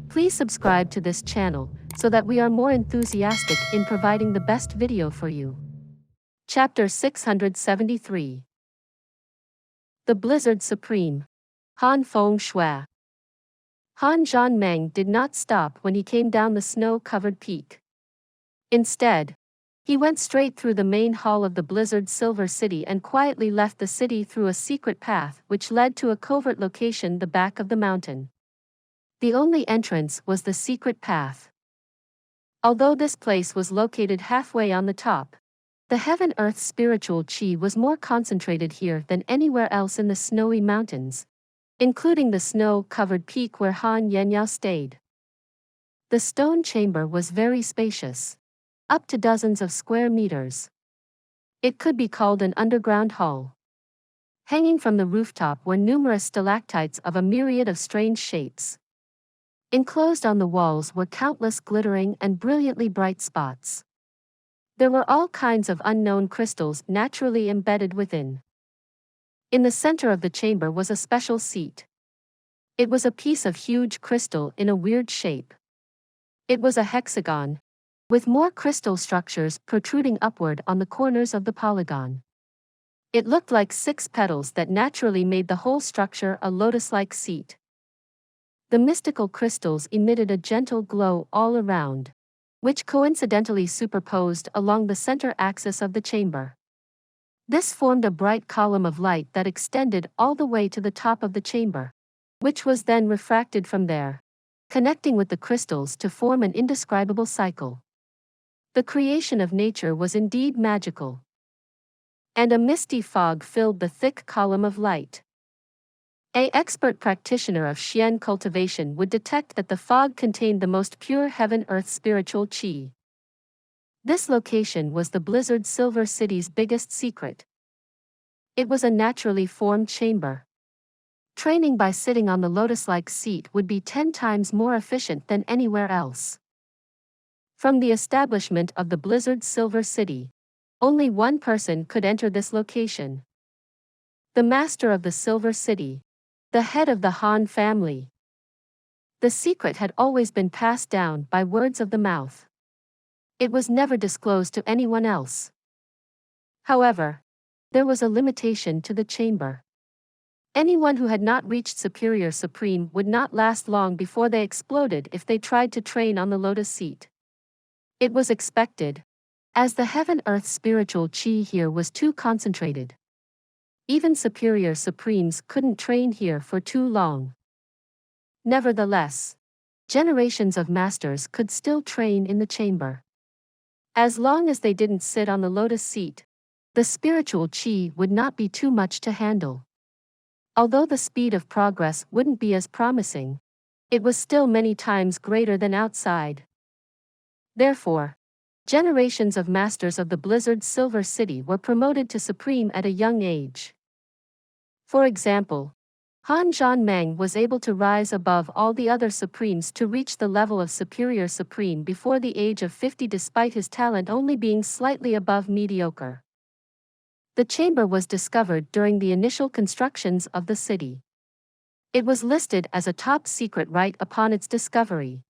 Please subscribe to this channel, so that we are more enthusiastic in providing the best video for you. Chapter 673. The Blizzard Supreme. Han Feng Shui. Han Zhanmeng did not stop when he came down the snow-covered peak. Instead, he went straight through the main hall of the Blizzard Silver City and quietly left the city through a secret path which led to a covert location the back of the mountain. The only entrance was the secret path. Although this place was located halfway on the top, the heaven-earth spiritual qi was more concentrated here than anywhere else in the snowy mountains, including the snow-covered peak where Han Yenyao stayed. The stone chamber was very spacious, up to dozens of square meters. It could be called an underground hall. Hanging from the rooftop were numerous stalactites of a myriad of strange shapes. Enclosed on the walls were countless glittering and brilliantly bright spots. There were all kinds of unknown crystals naturally embedded within. In the center of the chamber was a special seat. It was a piece of huge crystal in a weird shape. It was a hexagon, with more crystal structures protruding upward on the corners of the polygon. It looked like 6 petals that naturally made the whole structure a lotus-like seat. The mystical crystals emitted a gentle glow all around, which coincidentally superposed along the center axis of the chamber. This formed a bright column of light that extended all the way to the top of the chamber, which was then refracted from there, connecting with the crystals to form an indescribable cycle. The creation of nature was indeed magical. And a misty fog filled the thick column of light. An expert practitioner of Xian cultivation would detect that the fog contained the most pure heaven-earth spiritual qi. This location was the Blizzard Silver City's biggest secret. It was a naturally formed chamber. Training by sitting on the lotus-like seat would be 10 times more efficient than anywhere else. From the establishment of the Blizzard Silver City, only one person could enter this location. The master of the Silver City, the head of the Han family. The secret had always been passed down by words of the mouth. It was never disclosed to anyone else. However, there was a limitation to the chamber. Anyone who had not reached Superior Supreme would not last long before they exploded if they tried to train on the lotus seat. It was expected, as the heaven-earth spiritual qi here was too concentrated. Even Superior Supremes couldn't train here for too long. Nevertheless, generations of masters could still train in the chamber. As long as they didn't sit on the lotus seat, the spiritual qi would not be too much to handle. Although the speed of progress wouldn't be as promising, it was still many times greater than outside. Therefore, generations of masters of the Blizzard Silver City were promoted to Supreme at a young age. For example, Han Zhanmeng was able to rise above all the other Supremes to reach the level of Superior Supreme before the age of 50 despite his talent only being slightly above mediocre. The chamber was discovered during the initial constructions of the city. It was listed as a top secret right upon its discovery.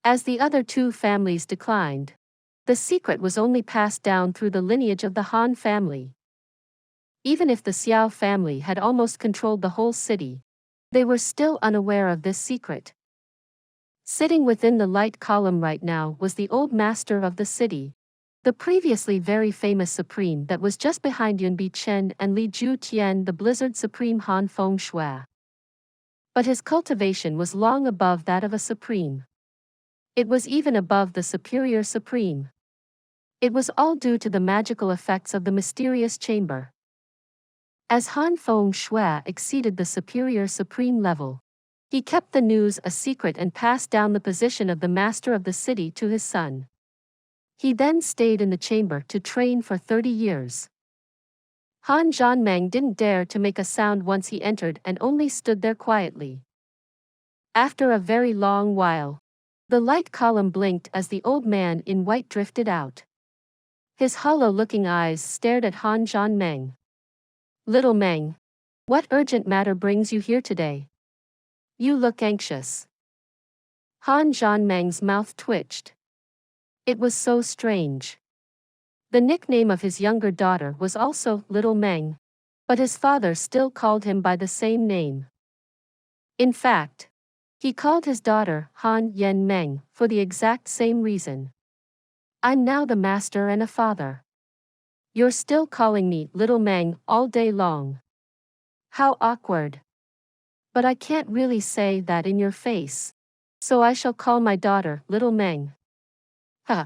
As the other 2 families declined, the secret was only passed down through the lineage of the Han family. Even if the Xiao family had almost controlled the whole city, they were still unaware of this secret. Sitting within the light column right now was the old master of the city, the previously very famous Supreme that was just behind Yunbi Chen and Li Ju Tian, the Blizzard Supreme Han Feng Shui. But his cultivation was long above that of a Supreme. It was even above the Superior Supreme. It was all due to the magical effects of the mysterious chamber. As Han Feng Shui exceeded the Superior Supreme level, he kept the news a secret and passed down the position of the master of the city to his son. He then stayed in the chamber to train for 30 years. Han Zhanmeng didn't dare to make a sound once he entered and only stood there quietly. After a very long while, the light column blinked as the old man in white drifted out. His hollow-looking eyes stared at Han Zhanmeng. "Little Meng, what urgent matter brings you here today? You look anxious." Han Zhanmeng's mouth twitched. It was so strange. The nickname of his younger daughter was also Little Meng, but his father still called him by the same name. In fact, He called his daughter Han Yen Meng for the exact same reason. I'm now the master and a father. You're still calling me Little Meng all day long. How awkward. But I can't really say that in your face. So I shall call my daughter Little Meng. Huh.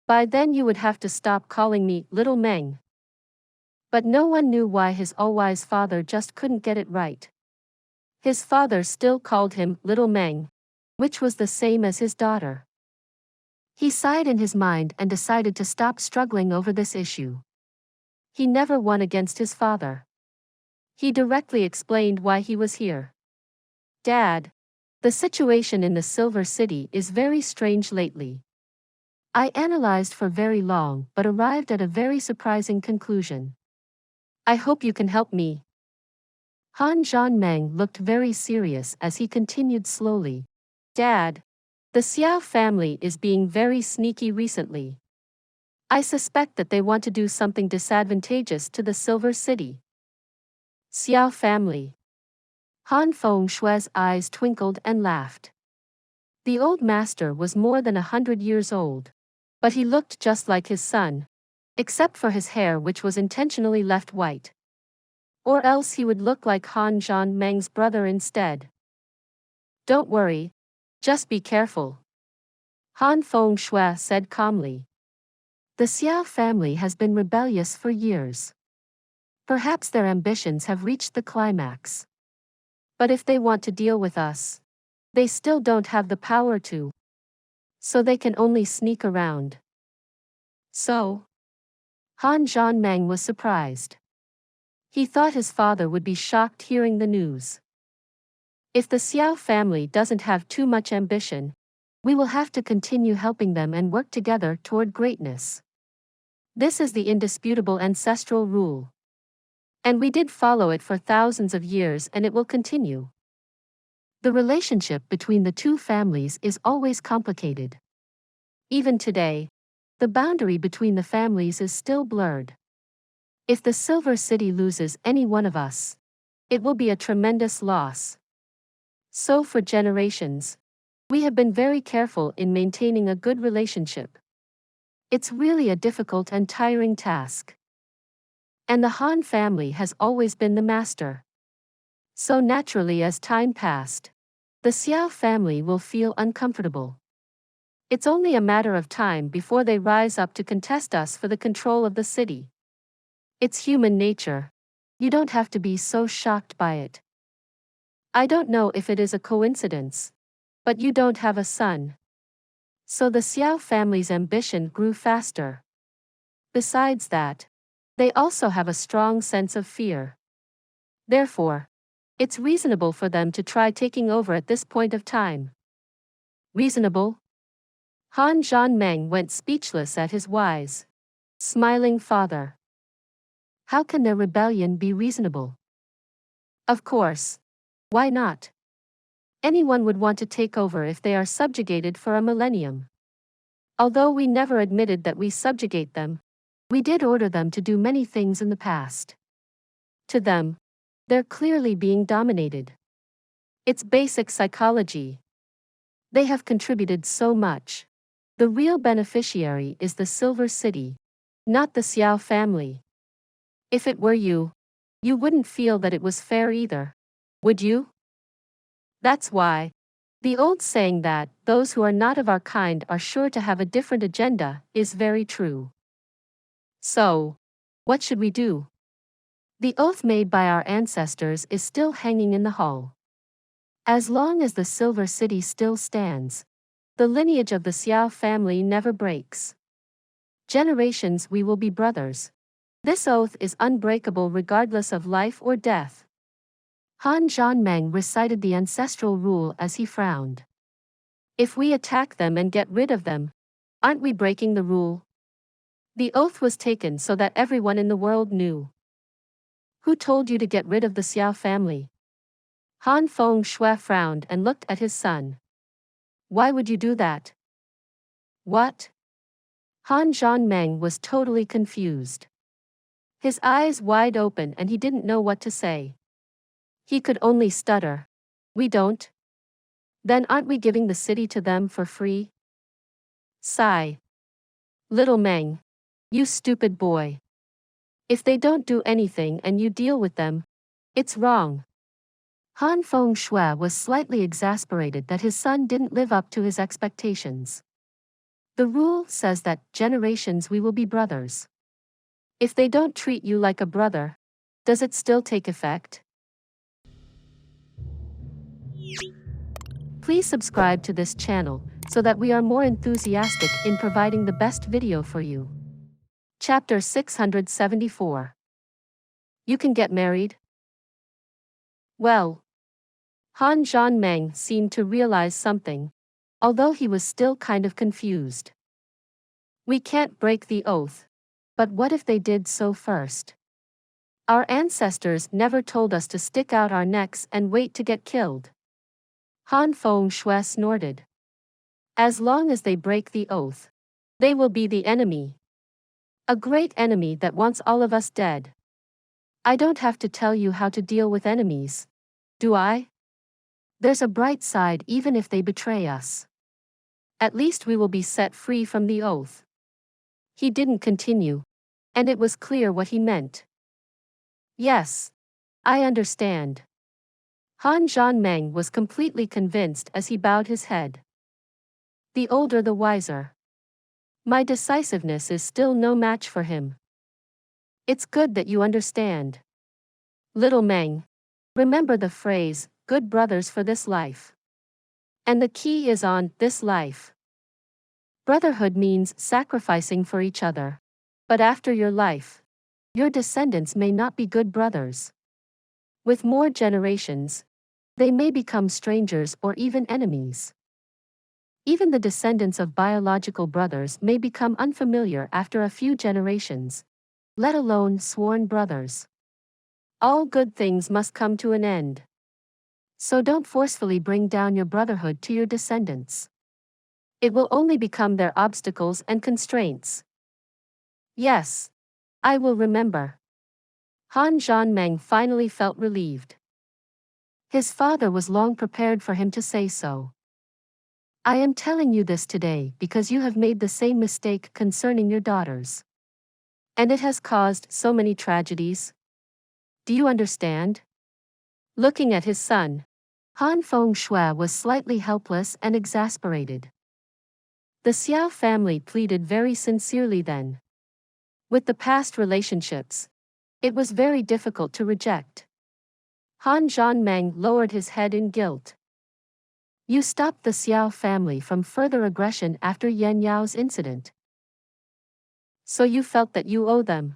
By then you would have to stop calling me Little Meng. But no one knew why his all-wise father just couldn't get it right. His father still called him Little Meng, which was the same as his daughter. He sighed in his mind and decided to stop struggling over this issue. He never won against his father. He directly explained why he was here. Dad, the situation in the Silver City is very strange lately. I analyzed for very long but arrived at a very surprising conclusion. I hope you can help me. Han Zhanmeng looked very serious as he continued slowly. Dad, the Xiao family is being very sneaky recently. I suspect that they want to do something disadvantageous to the Silver City. Xiao family. Han Fengshui's eyes twinkled and laughed. The old master was more than 100 years old. But he looked just like his son, except for his hair which was intentionally left white. Or else he would look like Han Zhanmeng's brother instead. Don't worry. Just be careful. Han Fengshui said calmly. The Xiao family has been rebellious for years. Perhaps their ambitions have reached the climax. But if they want to deal with us, they still don't have the power to. So they can only sneak around. So? Han Zhanmeng was surprised. He thought his father would be shocked hearing the news. If the Xiao family doesn't have too much ambition, we will have to continue helping them and work together toward greatness. This is the indisputable ancestral rule. And we did follow it for thousands of years and it will continue. The relationship between the two families is always complicated. Even today, the boundary between the families is still blurred. If the Silver City loses any one of us, it will be a tremendous loss. So for generations, we have been very careful in maintaining a good relationship. It's really a difficult and tiring task. And the Han family has always been the master. So naturally as time passed, the Xiao family will feel uncomfortable. It's only a matter of time before they rise up to contest us for the control of the city. It's human nature. You don't have to be so shocked by it. I don't know if it is a coincidence, but you don't have a son. So the Xiao family's ambition grew faster. Besides that, they also have a strong sense of fear. Therefore, it's reasonable for them to try taking over at this point of time. Reasonable? Han Zhanmeng went speechless at his wise, smiling father. How can their rebellion be reasonable? Of course. Why not? Anyone would want to take over if they are subjugated for a millennium. Although we never admitted that we subjugate them, we did order them to do many things in the past. To them, they're clearly being dominated. It's basic psychology. They have contributed so much. The real beneficiary is the Silver City, not the Xiao family. If it were you, you wouldn't feel that it was fair either, would you? That's why. The old saying that those who are not of our kind are sure to have a different agenda is very true. So, what should we do? The oath made by our ancestors is still hanging in the hall. As long as the Silver City still stands, the lineage of the Xiao family never breaks. Generations we will be brothers. This oath is unbreakable regardless of life or death. Han Zhanmeng recited the ancestral rule as he frowned. If we attack them and get rid of them, aren't we breaking the rule? The oath was taken so that everyone in the world knew. Who told you to get rid of the Xiao family? Han Fengshui frowned and looked at his son. Why would you do that? What? Han Zhanmeng was totally confused. His eyes wide open and he didn't know what to say. He could only stutter. We don't. Then aren't we giving the city to them for free? Sigh. Little Meng. You stupid boy. If they don't do anything and you deal with them, it's wrong. Han Feng Shui was slightly exasperated that his son didn't live up to his expectations. The rule says that generations we will be brothers. If they don't treat you like a brother, does it still take effect? Please subscribe to this channel so that we are more enthusiastic in providing the best video for you. Chapter 674. You can get married? Well. Han Zhanmeng seemed to realize something, although he was still kind of confused. We can't break the oath, but what if they did so first? Our ancestors never told us to stick out our necks and wait to get killed. Han Feng Shui snorted. As long as they break the oath, they will be the enemy. A great enemy that wants all of us dead. I don't have to tell you how to deal with enemies, do I? There's a bright side even if they betray us. At least we will be set free from the oath. He didn't continue, and it was clear what he meant. Yes, I understand. Han Zhanmeng was completely convinced as he bowed his head. The older the wiser. My decisiveness is still no match for him. It's good that you understand. Little Meng, remember the phrase, good brothers for this life. And the key is on this life. Brotherhood means sacrificing for each other. But after your life, your descendants may not be good brothers. With more generations, they may become strangers or even enemies. Even the descendants of biological brothers may become unfamiliar after a few generations, let alone sworn brothers. All good things must come to an end. So don't forcefully bring down your brotherhood to your descendants. It will only become their obstacles and constraints. Yes, I will remember. Han Zhanmeng finally felt relieved. His father was long prepared for him to say so. I am telling you this today because you have made the same mistake concerning your daughters. And it has caused so many tragedies. Do you understand? Looking at his son, Han Feng Shui was slightly helpless and exasperated. The Xiao family pleaded very sincerely then. With the past relationships, it was very difficult to reject. Han Zhanmeng lowered his head in guilt. You stopped the Xiao family from further aggression after Yan Yao's incident. So you felt that you owe them.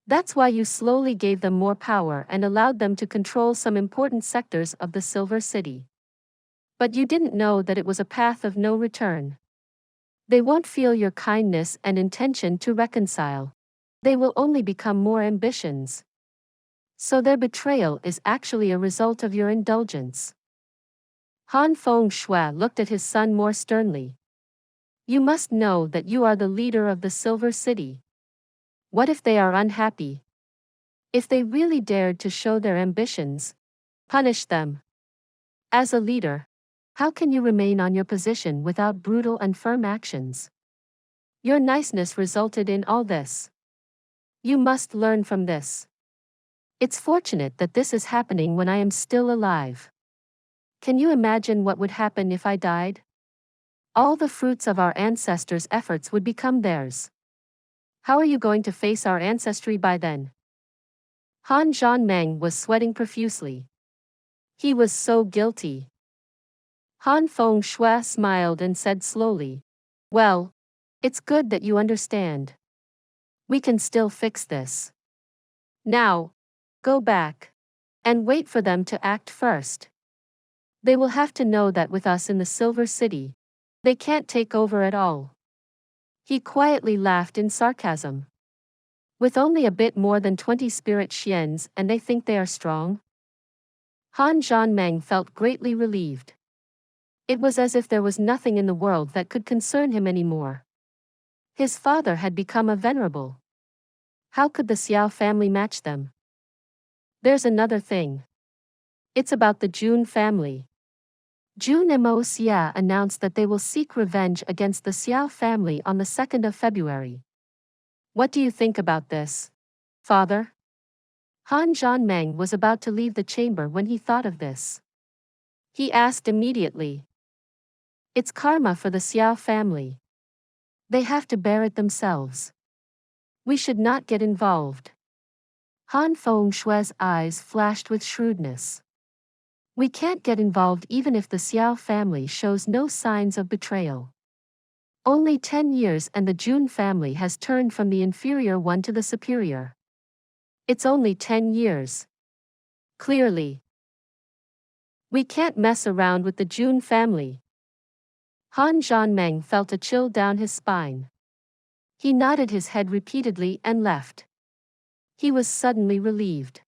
That's why you slowly gave them more power and allowed them to control some important sectors of the Silver City. But you didn't know that it was a path of no return. They won't feel your kindness and intention to reconcile. They will only become more ambitions. So their betrayal is actually a result of your indulgence. Han Feng Shui looked at his son more sternly. You must know that you are the leader of the Silver City. What if they are unhappy? If they really dared to show their ambitions, punish them. As a leader, how can you remain on your position without brutal and firm actions? Your niceness resulted in all this. You must learn from this. It's fortunate that this is happening when I am still alive. Can you imagine what would happen if I died? All the fruits of our ancestors' efforts would become theirs. How are you going to face our ancestry by then? Han Zhanmeng was sweating profusely. He was so guilty. Han Feng Shui smiled and said slowly, well, it's good that you understand. We can still fix this. Now, go back. And wait for them to act first. They will have to know that with us in the Silver City, they can't take over at all. He quietly laughed in sarcasm. With only a bit more than 20 spirit xians and they think they are strong? Han Zhanmeng felt greatly relieved. It was as if there was nothing in the world that could concern him anymore. His father had become a venerable. How could the Xiao family match them? There's another thing. It's about the Jun family. Jun Moxie announced that they will seek revenge against the Xiao family on the 2nd of February. What do you think about this, father? Han Zhanmeng was about to leave the chamber when he thought of this. He asked immediately. It's karma for the Xiao family. They have to bear it themselves. We should not get involved. Han Fengshui's eyes flashed with shrewdness. We can't get involved even if the Xiao family shows no signs of betrayal. Only 10 years and the Jun family has turned from the inferior one to the superior. It's only 10 years. Clearly. We can't mess around with the Jun family. Han Zhanmeng felt a chill down his spine. He nodded his head repeatedly and left. He was suddenly relieved.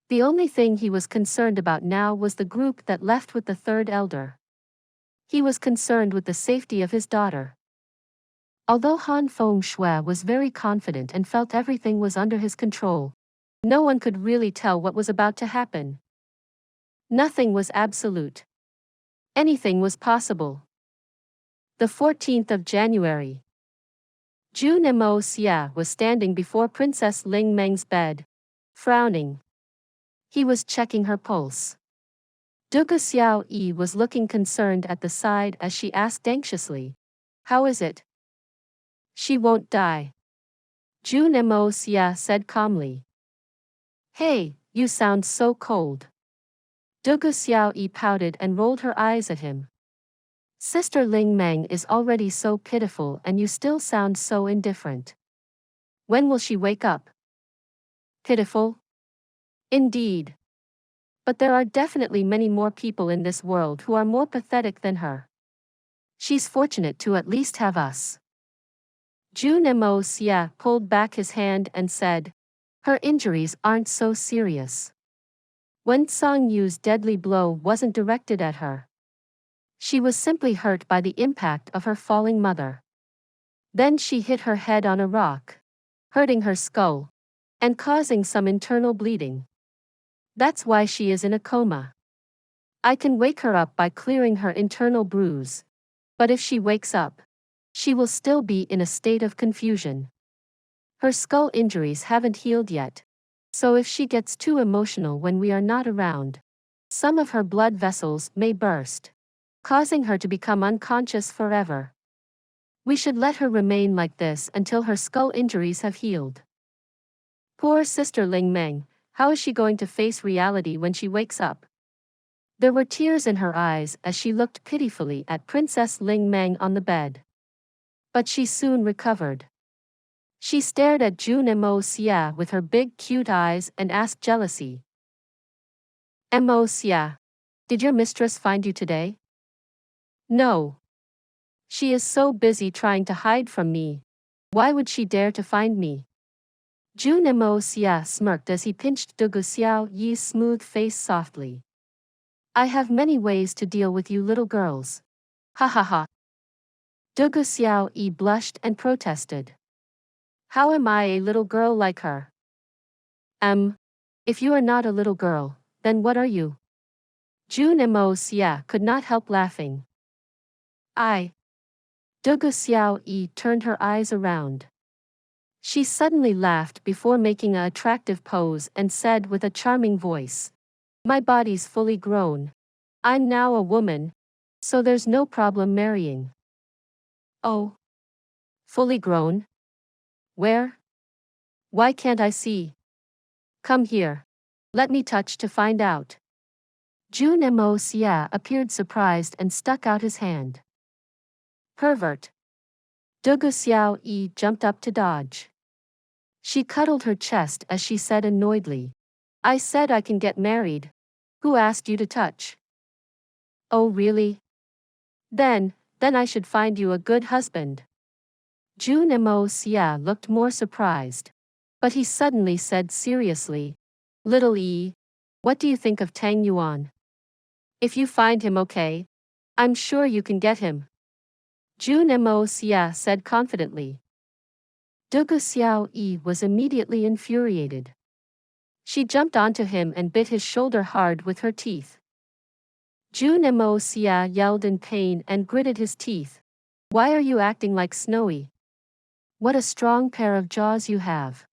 The only thing he was concerned about now was the group that left with the third elder. He was concerned with the safety of his daughter. Although Han Fengshui was very confident and felt everything was under his control, no one could really tell what was about to happen. Nothing was absolute. Anything was possible. The 14th of January. Jun Moxie was standing before Princess Ling Meng's bed, frowning. He was checking her pulse. Debauchee was looking concerned at the side as she asked anxiously, "How is it?" "She won't die," Jun Moxie said calmly. "Hey, you sound so cold." Debauchee pouted and rolled her eyes at him. "Sister Ling Meng is already so pitiful and you still sound so indifferent. When will she wake up?" "Pitiful? Indeed. But there are definitely many more people in this world who are more pathetic than her. She's fortunate to at least have us." Jun Moxie pulled back his hand and said, "Her injuries aren't so serious. Wen Song Yu's deadly blow wasn't directed at her. She was simply hurt by the impact of her falling mother. Then she hit her head on a rock, hurting her skull, and causing some internal bleeding. That's why she is in a coma. I can wake her up by clearing her internal bruise, but if she wakes up, she will still be in a state of confusion. Her skull injuries haven't healed yet, so if she gets too emotional when we are not around, some of her blood vessels may burst, causing her to become unconscious forever. We should let her remain like this until her skull injuries have healed." Poor Sister Ling Meng, how is she going to face reality when she wakes up? There were tears in her eyes as she looked pitifully at Princess Ling Meng on the bed. But she soon recovered. She stared at Jun Moxie with her big cute eyes and asked jealousy, "Moxie, did your mistress find you today?" "No. She is so busy trying to hide from me. Why would she dare to find me?" Jun Moxie smirked as he pinched Debauchee's smooth face softly. "I have many ways to deal with you little girls. Ha ha ha." Debauchee blushed and protested. "How am I a little girl like her?" If you are not a little girl, then what are you?" Jun Moxie could not help laughing. "I." Debauchee turned her eyes around. She suddenly laughed before making an attractive pose and said with a charming voice, "My body's fully grown. I'm now a woman, so there's no problem marrying." "Oh. Fully grown? Where? Why can't I see? Come here. Let me touch to find out." Jun Moxie appeared surprised and stuck out his hand. "Pervert." Debauchee jumped up to dodge. She cuddled her chest as she said annoyedly, "I said I can get married. Who asked you to touch?" "Oh really? Then I should find you a good husband." Jun Moxie looked more surprised. But he suddenly said seriously, "Little E, what do you think of Tang Yuan? If you find him okay, I'm sure you can get him." Jun Moxie said confidently. Debauchee was immediately infuriated. She jumped onto him and bit his shoulder hard with her teeth. Jun Moxie yelled in pain and gritted his teeth. Why are you acting like Snowy? What a strong pair of jaws you have.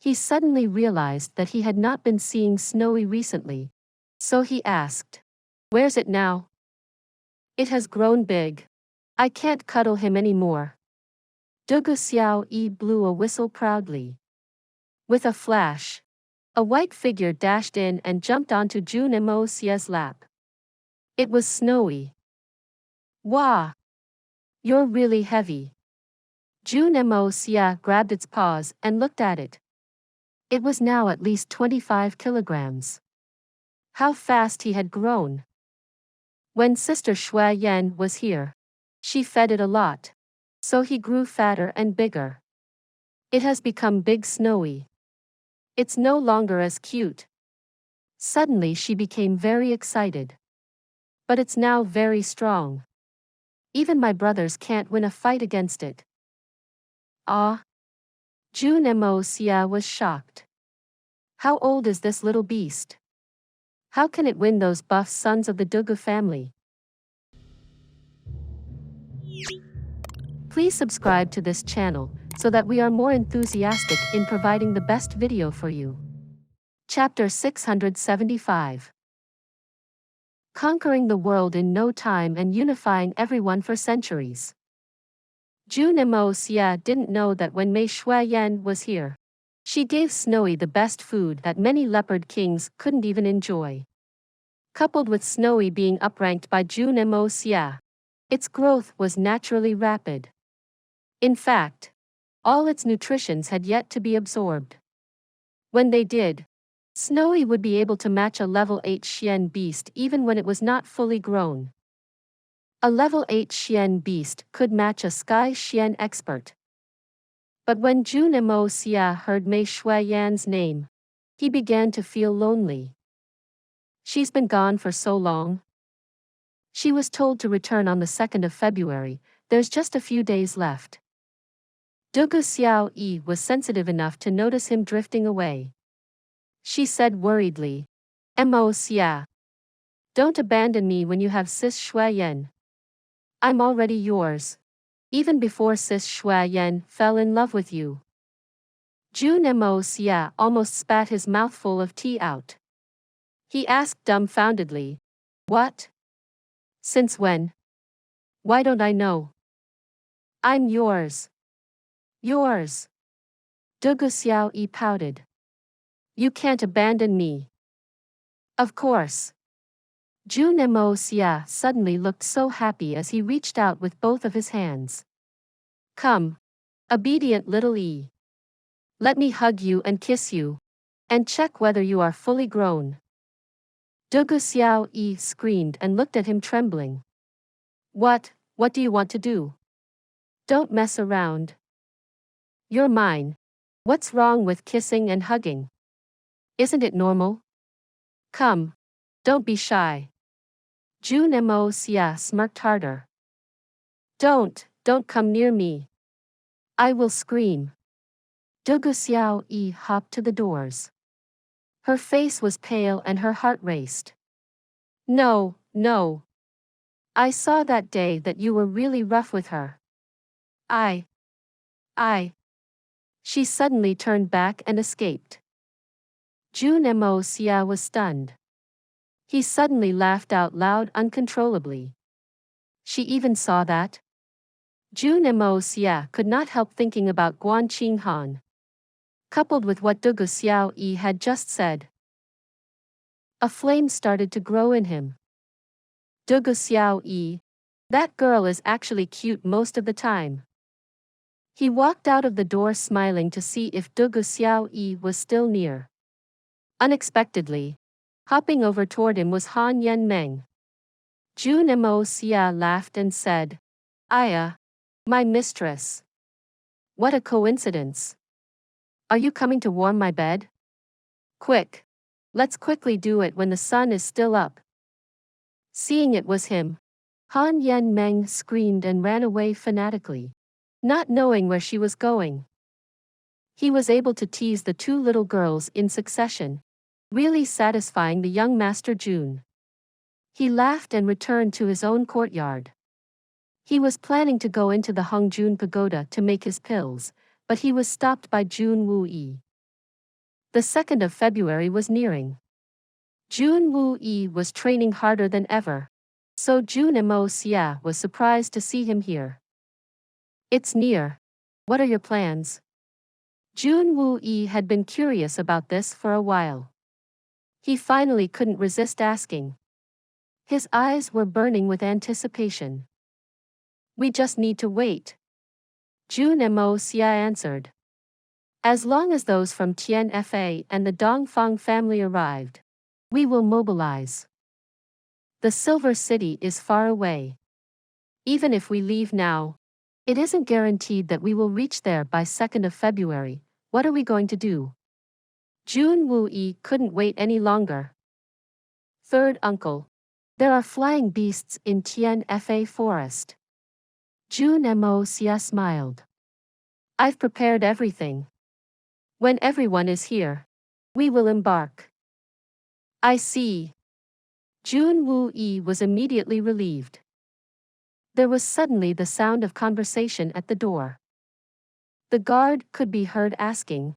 He suddenly realized that he had not been seeing Snowy recently. So he asked, where's it now? It has grown big. I can't cuddle him anymore. Debauchee blew a whistle proudly. With a flash, a white figure dashed in and jumped onto Jun Moxie's lap. It was Snowy. Wah! You're really heavy. Jun Moxie grabbed its paws and looked at it. It was now at least 25 kilograms. How fast he had grown. When Sister Xuan was here, she fed it a lot. So he grew fatter and bigger. It has become Big Snowy. It's no longer as cute. Suddenly she became very excited. But it's now very strong. Even my brothers can't win a fight against it. Ah! Jun Moxie was shocked. How old is this little beast? How can it win those buff sons of the Dugu family? Please subscribe to this channel, so that we are more enthusiastic in providing the best video for you. Chapter 675. Conquering the world in no time and unifying everyone for centuries. Jun Moxie didn't know that when Mei Xuan was here, she gave Snowy the best food that many leopard kings couldn't even enjoy. Coupled with Snowy being upranked by Jun Moxie, its growth was naturally rapid. In fact, all its nutritions had yet to be absorbed. When they did, Snowy would be able to match a level 8 Xian beast even when it was not fully grown. A level 8 Xian beast could match a Sky Xian expert. But when Jun Moxie heard Mei Xuan's name, he began to feel lonely. She's been gone for so long. She was told to return on the 2nd of February, there's just a few days left. Debauchee was sensitive enough to notice him drifting away. She said worriedly, Moxie, don't abandon me when you have Sis Xuan. I'm already yours. Even before Sis Xuan fell in love with you. Jun Moxie almost spat his mouthful of tea out. He asked dumbfoundedly, what? Since when? Why don't I know? I'm yours. Yours. Debauchee pouted. You can't abandon me. Of course. Jun Moxie suddenly looked so happy as he reached out with both of his hands. Come, obedient little E. Let me hug you and kiss you, and check whether you are fully grown. Debauchee screamed and looked at him trembling. What do you want to do? Don't mess around. You're mine. What's wrong with kissing and hugging? Isn't it normal? Come, don't be shy. Jun Moxie smirked harder. Don't come near me. I will scream. Debauchee hopped to the doors. Her face was pale and her heart raced. No. I saw that day that you were really rough with her. I. She suddenly turned back and escaped. Jun Moxie was stunned. He suddenly laughed out loud uncontrollably. She even saw that? Jun Moxie could not help thinking about Guan Qinghan. Coupled with what Debauchee had just said. A flame started to grow in him. Debauchee, that girl is actually cute most of the time. He walked out of the door smiling to see if Debauchee was still near. Unexpectedly, hopping over toward him was Han Yenmeng. Jun Moxie laughed and said, Aya, my mistress. What a coincidence. Are you coming to warm my bed? Quick. Let's quickly do it when the sun is still up. Seeing it was him, Han Yenmeng screamed and ran away fanatically, not knowing where she was going. He was able to tease the two little girls in succession, really satisfying the young Master Jun. He laughed and returned to his own courtyard. He was planning to go into the Hongjun Pagoda to make his pills, but he was stopped by Jun Xie. The 2nd of February was nearing. Jun Xie was training harder than ever, so Jun Moxie was surprised to see him here. It's near. What are your plans? Jun Xie had been curious about this for a while. He finally couldn't resist asking. His eyes were burning with anticipation. We just need to wait. Jun Moxie answered. As long as those from Tian Fa and the Dongfang family arrived, we will mobilize. The Silver City is far away. Even if we leave now, it isn't guaranteed that we will reach there by 2nd of February. What are we going to do? Jun Xie couldn't wait any longer. Third uncle. There are flying beasts in Tian Fa forest. Jun Moxie smiled. I've prepared everything. When everyone is here, we will embark. I see. Jun Xie was immediately relieved. There was suddenly the sound of conversation at the door. The guard could be heard asking,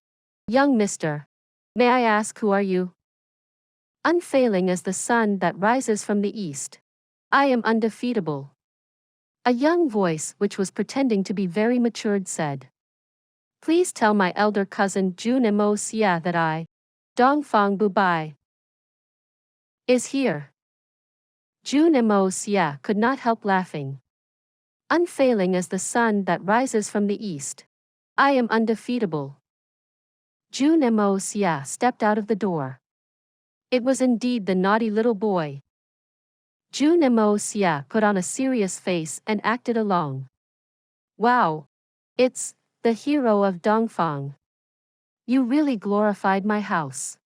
Young mister, may I ask who are you? Unfailing as the sun that rises from the east, I am undefeatable. A young voice which was pretending to be very matured said. Please tell my elder cousin Jun Moxie that I, Dongfang Bubai, is here. Jun Moxie could not help laughing. Unfailing as the sun that rises from the east, I am undefeatable. Jun Moxie stepped out of the door. It was indeed the naughty little boy. Jun Moxie put on a serious face and acted along. Wow! It's the hero of Dongfang. You really glorified my house.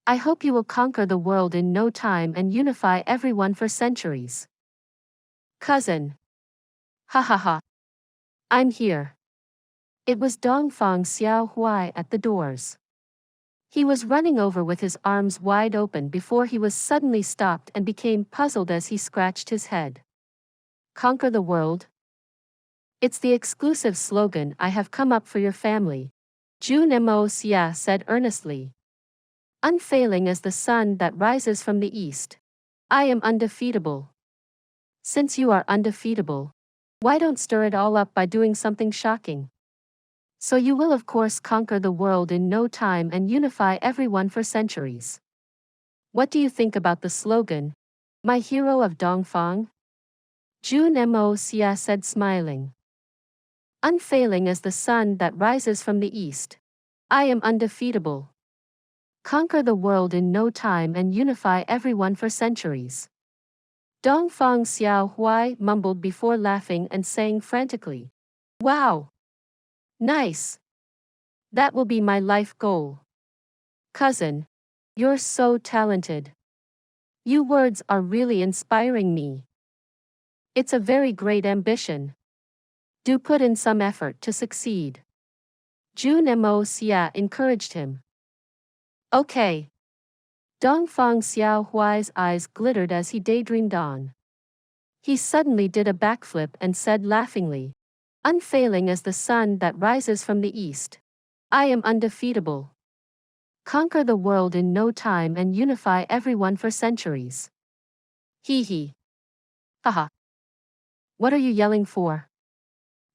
I hope you will conquer the world in no time and unify everyone for centuries. Cousin. Ha ha ha. I'm here. It was Dongfang Xiao Huai at the doors. He was running over with his arms wide open before he was suddenly stopped and became puzzled as he scratched his head. Conquer the world? It's the exclusive slogan I have come up for your family, Jun Moxie said earnestly. Unfailing as the sun that rises from the east, I am undefeatable. Since you are undefeatable, why don't stir it all up by doing something shocking? So you will of course conquer the world in no time and unify everyone for centuries. What do you think about the slogan, My Hero of Dongfang? Jun Moxie said smiling. Unfailing as the sun that rises from the east, I am undefeatable. Conquer the world in no time and unify everyone for centuries. Dongfang Xiao Huai mumbled before laughing and saying frantically, Wow! Nice! That will be my life goal. Cousin, you're so talented. Your words are really inspiring me. It's a very great ambition. Do put in some effort to succeed. Jun Moxie encouraged him. Okay. Dongfang Xiao Huai's eyes glittered as he daydreamed on. He suddenly did a backflip and said laughingly, Unfailing as the sun that rises from the east, I am undefeatable. Conquer the world in no time and unify everyone for centuries. Hee hee. Haha. What are you yelling for?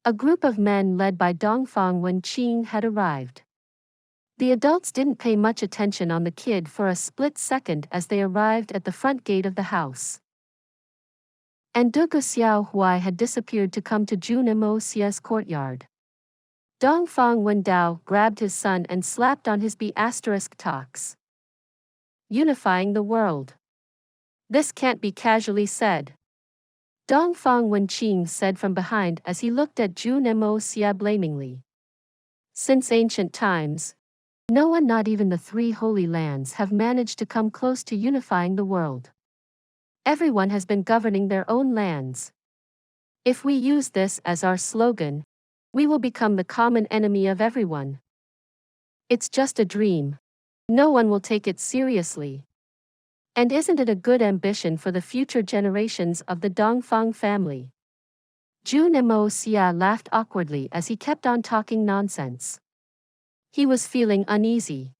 A group of men led by Dongfang Wenqing had arrived. The adults didn't pay much attention on the kid for a split second as they arrived at the front gate of the house. And Dugu Xiao Huai had disappeared to come to Jun Moxie's courtyard. Dongfang Wendao grabbed his son and slapped on his B***talks. Unifying the world. This can't be casually said. Dongfang Wenqing said from behind as he looked at Jun Moxie blamingly. Since ancient times, no one, not even the three holy lands, have managed to come close to unifying the world. Everyone has been governing their own lands. If we use this as our slogan, we will become the common enemy of everyone. It's just a dream. No one will take it seriously. And isn't it a good ambition for the future generations of the Dongfang family? Jun Moxie laughed awkwardly as he kept on talking nonsense. He was feeling uneasy.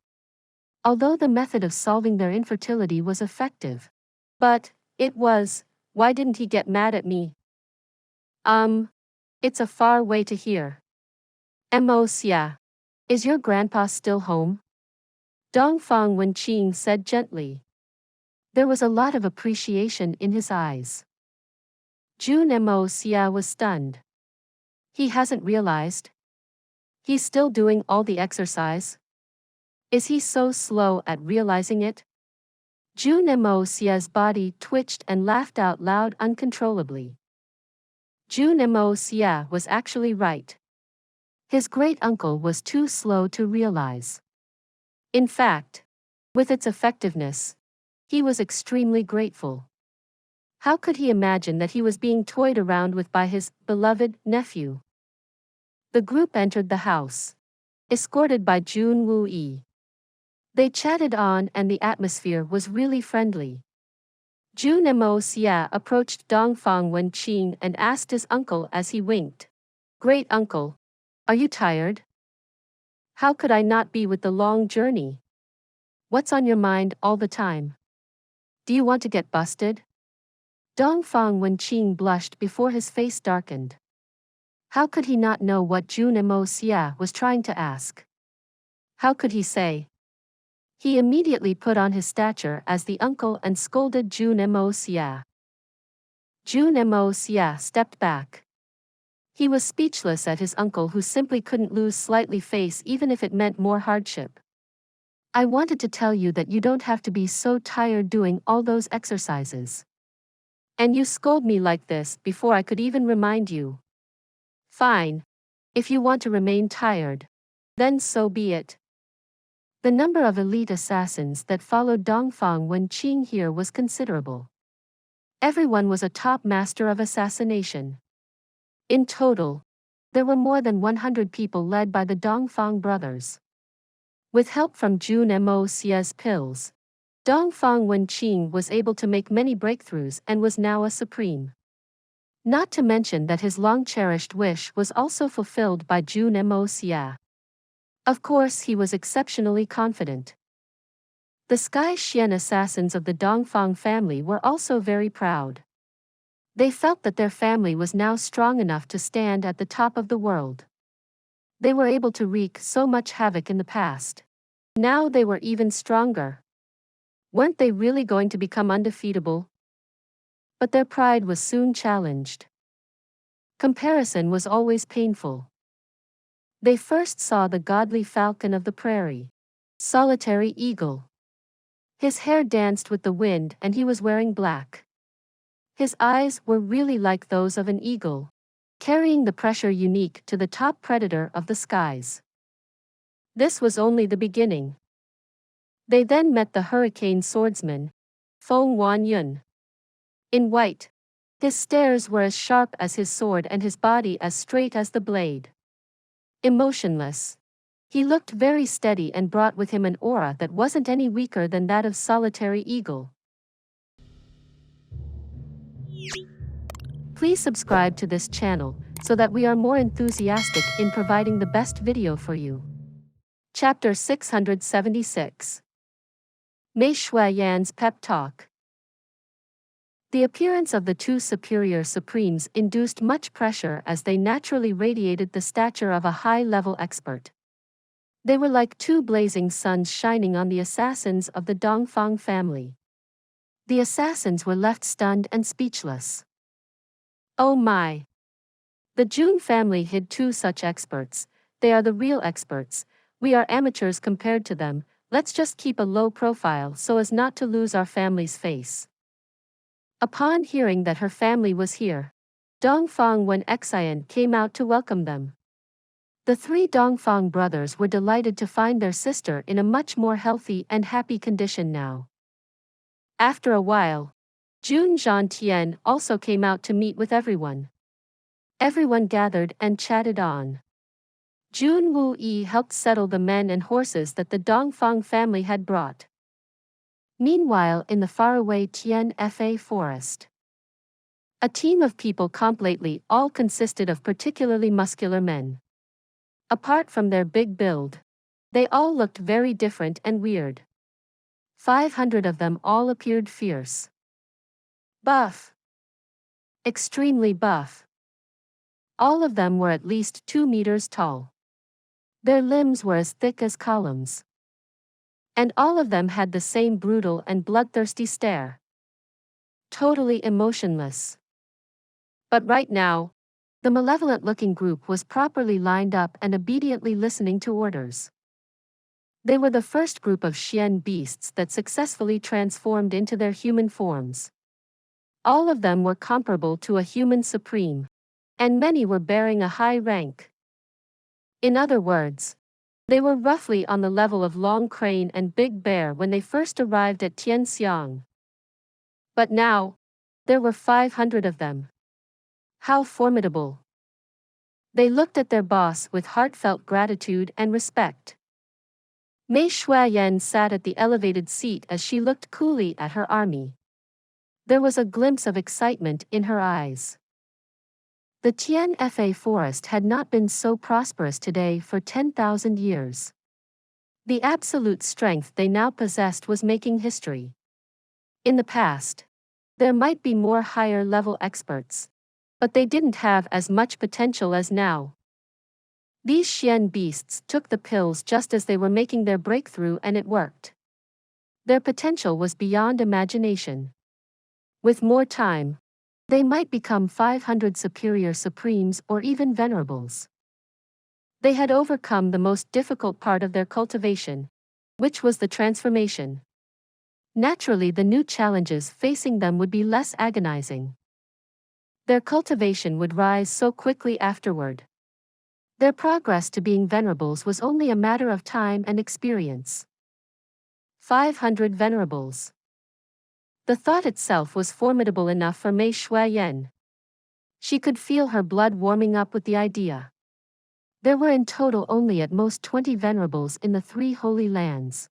Although the method of solving their infertility was effective. But, why didn't he get mad at me? It's a far way to here. Moxie. Is your grandpa still home? Dongfang Wenqing said gently. There was a lot of appreciation in his eyes. Jun Moxie was stunned. He hasn't realized. He's still doing all the exercise. Is he so slow at realizing it? Jun Moxie's body twitched and laughed out loud uncontrollably. Jun Moxie was actually right. His great-uncle was too slow to realize. In fact, with its effectiveness, he was extremely grateful. How could he imagine that he was being toyed around with by his beloved nephew? The group entered the house, escorted by Jun Wuyi. They chatted on and the atmosphere was really friendly. Jun Moxie approached Dongfang Wenqing and asked his uncle as he winked. Great uncle, are you tired? How could I not be with the long journey? What's on your mind all the time? Do you want to get busted? Dongfang Wenqing blushed before his face darkened. How could he not know what Jun Moxie was trying to ask? How could he say? He immediately put on his stature as the uncle and scolded Jun Moxie. Jun Moxie stepped back. He was speechless at his uncle who simply couldn't lose slightly face even if it meant more hardship. I wanted to tell you that you don't have to be so tired doing all those exercises. And you scold me like this before I could even remind you. Fine. If you want to remain tired, then so be it. The number of elite assassins that followed Dongfang Wenqing here was considerable. Everyone was a top master of assassination. In total, there were more than 100 people led by the Dongfang brothers. With help from Jun Moxie's pills, Dongfang Wenqing was able to make many breakthroughs and was now a supreme. Not to mention that his long-cherished wish was also fulfilled by Jun Moxie. Of course he was exceptionally confident. The Sky Xian assassins of the Dongfang family were also very proud. They felt that their family was now strong enough to stand at the top of the world. They were able to wreak so much havoc in the past. Now they were even stronger. Weren't they really going to become undefeatable? But their pride was soon challenged. Comparison was always painful. They first saw the godly falcon of the prairie, solitary eagle. His hair danced with the wind and he was wearing black. His eyes were really like those of an eagle, carrying the pressure unique to the top predator of the skies. This was only the beginning. They then met the hurricane swordsman, Feng. In white, his stares were as sharp as his sword and his body as straight as the blade. Emotionless, he looked very steady and brought with him an aura that wasn't any weaker than that of solitary eagle. Please subscribe to this channel so that we are more enthusiastic in providing the best video for you. Chapter 676. Mei Shuiyan's Pep Talk. The appearance of the two superior supremes induced much pressure as they naturally radiated the stature of a high-level expert. They were like two blazing suns shining on the assassins of the Dongfang family. The assassins were left stunned and speechless. Oh my! The Jun family hid two such experts. They are the real experts. We are amateurs compared to them. Let's just keep a low profile so as not to lose our family's face. Upon hearing that her family was here, Dongfang Wenqing came out to welcome them. The three Dongfang brothers were delighted to find their sister in a much more healthy and happy condition now. After a while, Jun Tian also came out to meet with everyone. Everyone gathered and chatted on. Jun Wuyi helped settle the men and horses that the Dongfang family had brought. Meanwhile, in the faraway Tian Fa forest, a team of people completely all consisted of particularly muscular men. Apart from their big build, they all looked very different and weird. 500 of them all appeared fierce, buff, extremely buff. All of them were at least 2 meters tall. Their limbs were as thick as columns. And all of them had the same brutal and bloodthirsty stare. Totally emotionless. But right now, the malevolent-looking group was properly lined up and obediently listening to orders. They were the first group of Xian beasts that successfully transformed into their human forms. All of them were comparable to a human supreme, and many were bearing a high rank. In other words, they were roughly on the level of Long Crane and Big Bear when they first arrived at Tianxiang. But now, there were 500 of them. How formidable! They looked at their boss with heartfelt gratitude and respect. Mei Shuayan sat at the elevated seat as she looked coolly at her army. There was a glimpse of excitement in her eyes. The Tian Fa forest had not been so prosperous today for 10,000 years. The absolute strength they now possessed was making history. In the past, there might be more higher-level experts, but they didn't have as much potential as now. These Xian beasts took the pills just as they were making their breakthrough, and it worked. Their potential was beyond imagination. With more time, they might become 500 superior supremes or even venerables. They had overcome the most difficult part of their cultivation, which was the transformation. Naturally, the new challenges facing them would be less agonizing. Their cultivation would rise so quickly afterward. Their progress to being venerables was only a matter of time and experience. 500 venerables. The thought itself was formidable enough for Mei Shuayan. She could feel her blood warming up with the idea. There were in total only at most 20 venerables in the 3 Holy Lands.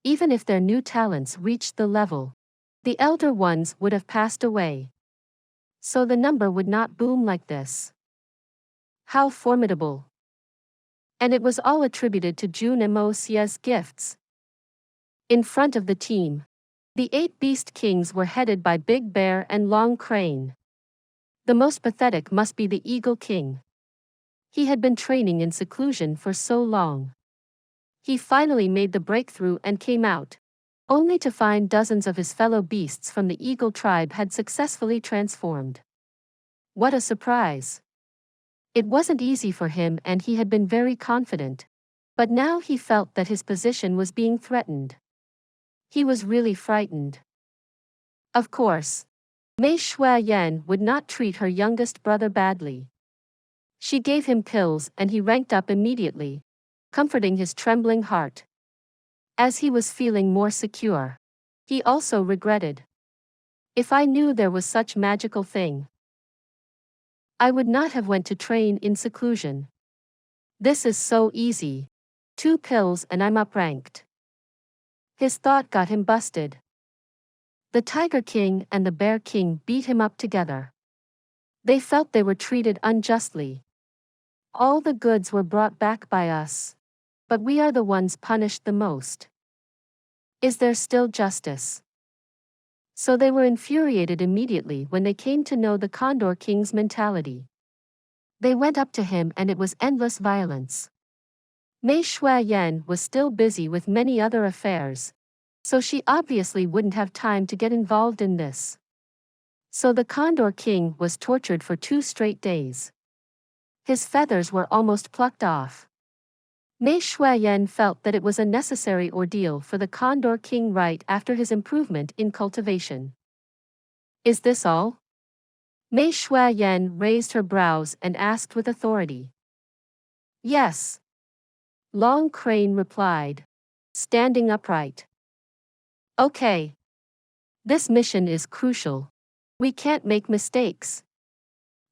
Even if their new talents reached the level, the elder ones would have passed away. So the number would not boom like this. How formidable! And it was all attributed to Jun Moxie's gifts. In front of the team, the 8 Beast Kings were headed by Big Bear and Long Crane. The most pathetic must be the Eagle King. He had been training in seclusion for so long. He finally made the breakthrough and came out, only to find dozens of his fellow beasts from the Eagle tribe had successfully transformed. What a surprise! It wasn't easy for him, and he had been very confident, but now he felt that his position was being threatened. He was really frightened. Of course, Mei Shuayan would not treat her youngest brother badly. She gave him pills and he ranked up immediately, comforting his trembling heart. As he was feeling more secure, he also regretted. If I knew there was such magical thing, I would not have went to train in seclusion. This is so easy. 2 pills and I'm upranked. His thought got him busted. The Tiger King and the Bear King beat him up together. They felt they were treated unjustly. All the goods were brought back by us, but we are the ones punished the most. Is there still justice? So they were infuriated immediately when they came to know the Condor King's mentality. They went up to him and it was endless violence. Mei Shuayan was still busy with many other affairs, so she obviously wouldn't have time to get involved in this. So the Condor King was tortured for 2 straight days. His feathers were almost plucked off. Mei Shuayan felt that it was a necessary ordeal for the Condor King right after his improvement in cultivation. Is this all? Mei Shuayan raised her brows and asked with authority. Yes. Long Crane replied, standing upright. Okay. This mission is crucial. We can't make mistakes.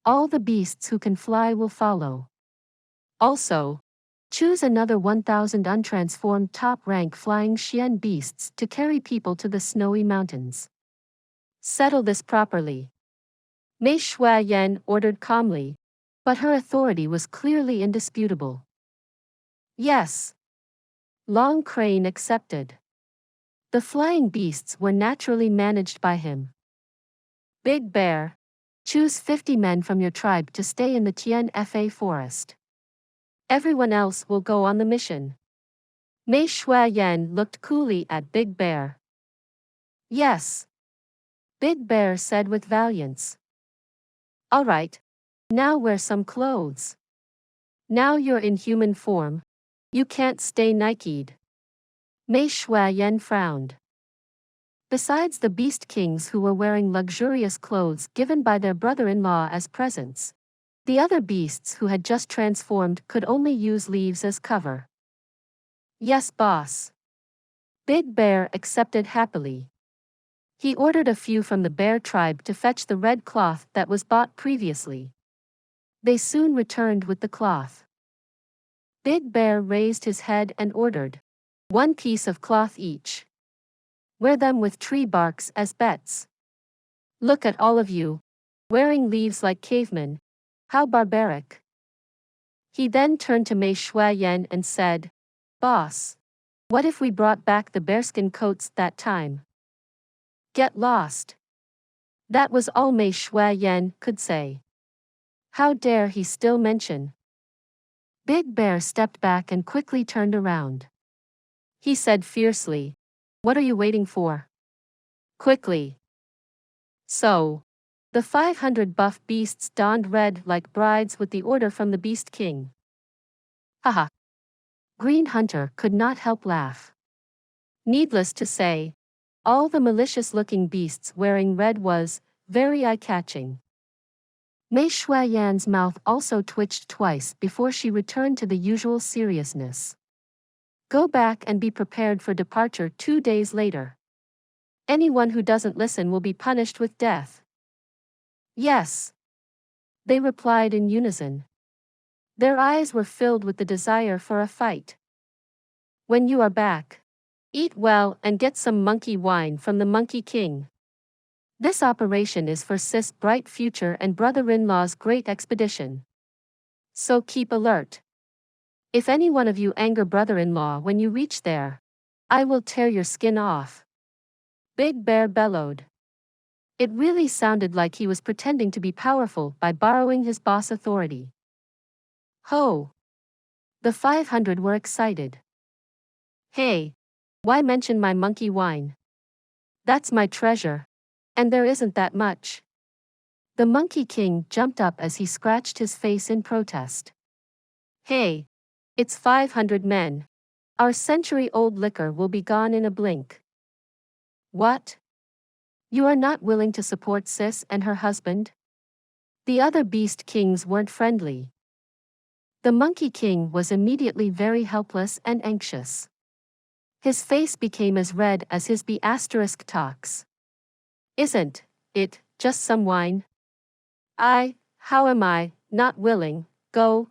All the beasts who can fly will follow. Also, Choose another 1,000 untransformed top-rank flying Xian beasts to carry people to the snowy mountains. Settle this properly. Mei Shuayan ordered calmly, but her authority was clearly indisputable. Yes. Long Crane accepted. The flying beasts were naturally managed by him. Big Bear, choose 50 men from your tribe to stay in the Tian Fa forest. Everyone else will go on the mission. Mei Shuayan looked coolly at Big Bear. Yes. Big Bear said with valiance. All right. Now wear some clothes. Now you're in human form. You can't stay Nike'd. Mei Shuayan frowned. Besides the beast kings who were wearing luxurious clothes given by their brother-in-law as presents, the other beasts who had just transformed could only use leaves as cover. Yes, boss. Big Bear accepted happily. He ordered a few from the bear tribe to fetch the red cloth that was bought previously. They soon returned with the cloth. Big Bear raised his head and ordered 1 piece of cloth each. Wear them with tree barks as bets. Look at all of you, wearing leaves like cavemen. How barbaric. He then turned to Mei Shuayan and said, Boss, what if we brought back the bearskin coats that time? Get lost. That was all Mei Shuayan could say. How dare he still mention? Big Bear stepped back and quickly turned around. He said fiercely, What are you waiting for? Quickly. So, the 500 buff beasts donned red like brides with the order from the Beast King. Haha. Green Hunter could not help laugh. Needless to say, all the malicious-looking beasts wearing red was very eye-catching. Mei Shuayan's mouth also twitched twice before she returned to the usual seriousness. Go back and be prepared for departure 2 days later. Anyone who doesn't listen will be punished with death. Yes. They replied in unison. Their eyes were filled with the desire for a fight. When you are back, eat well and get some monkey wine from the Monkey King. This operation is for Sis' bright future and brother-in-law's great expedition. So keep alert. If any one of you anger brother-in-law when you reach there, I will tear your skin off. Big Bear bellowed. It really sounded like he was pretending to be powerful by borrowing his boss' authority. Ho! The 500 were excited. Hey! Why mention my monkey wine? That's my treasure. And there isn't that much. The Monkey King jumped up as he scratched his face in protest. Hey! It's 500 men. Our century-old liquor will be gone in a blink. What? You are not willing to support Sis and her husband? The other beast kings weren't friendly. The Monkey King was immediately very helpless and anxious. His face became as red as his B** talks. Isn't it just some wine? How am I not willing? Go.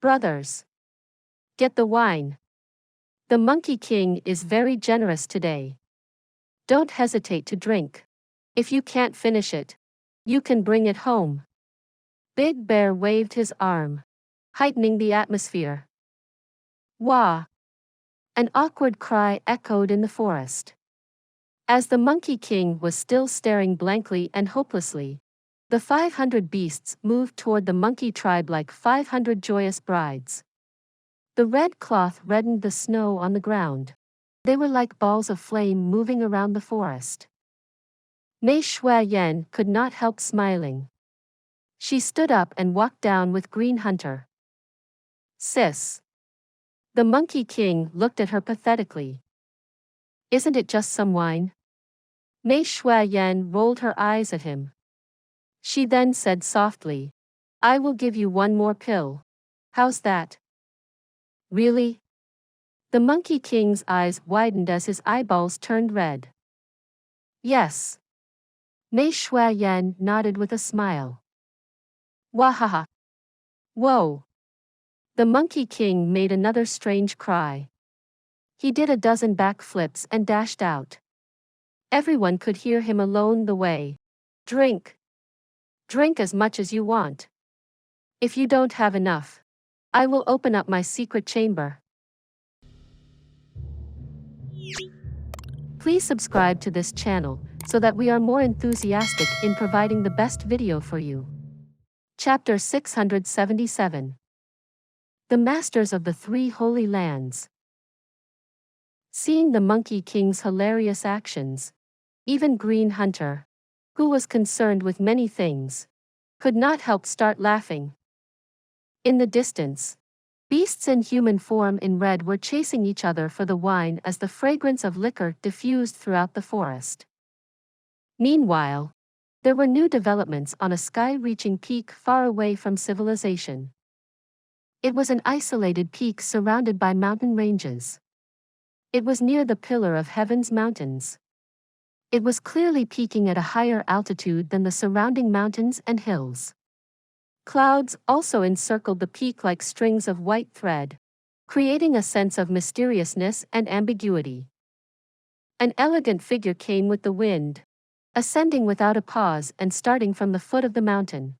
Brothers. Get the wine. The Monkey King is very generous today. Don't hesitate to drink. If you can't finish it, you can bring it home. Big Bear waved his arm, heightening the atmosphere. Wah! An awkward cry echoed in the forest. As the Monkey King was still staring blankly and hopelessly, the 500 beasts moved toward the monkey tribe like 500 joyous brides. The red cloth reddened the snow on the ground. They were like balls of flame moving around the forest. Mei Shuayan could not help smiling. She stood up and walked down with Green Hunter. Sis. The Monkey King looked at her pathetically. Isn't it just some wine? Mei Shuayan rolled her eyes at him. She then said softly, I will give you 1 more pill. How's that? Really? The Monkey King's eyes widened as his eyeballs turned red. Yes. Mei Shuayan nodded with a smile. Wahaha. Whoa. The Monkey King made another strange cry. He did a dozen backflips and dashed out. Everyone could hear him along the way. Drink. Drink as much as you want. If you don't have enough, I will open up my secret chamber. Please subscribe to this channel so that we are more enthusiastic in providing the best video for you. Chapter 677. The Masters of the Three Holy Lands. Seeing the Monkey King's hilarious actions, even Green Hunter, who was concerned with many things, could not help start laughing. In the distance, beasts in human form in red were chasing each other for the wine as the fragrance of liquor diffused throughout the forest. Meanwhile, there were new developments on a sky-reaching peak far away from civilization. It was an isolated peak surrounded by mountain ranges. It was near the Pillar of Heaven's mountains. It was clearly peaking at a higher altitude than the surrounding mountains and hills. Clouds also encircled the peak like strings of white thread, creating a sense of mysteriousness and ambiguity. An elegant figure came with the wind, ascending without a pause and starting from the foot of the mountain.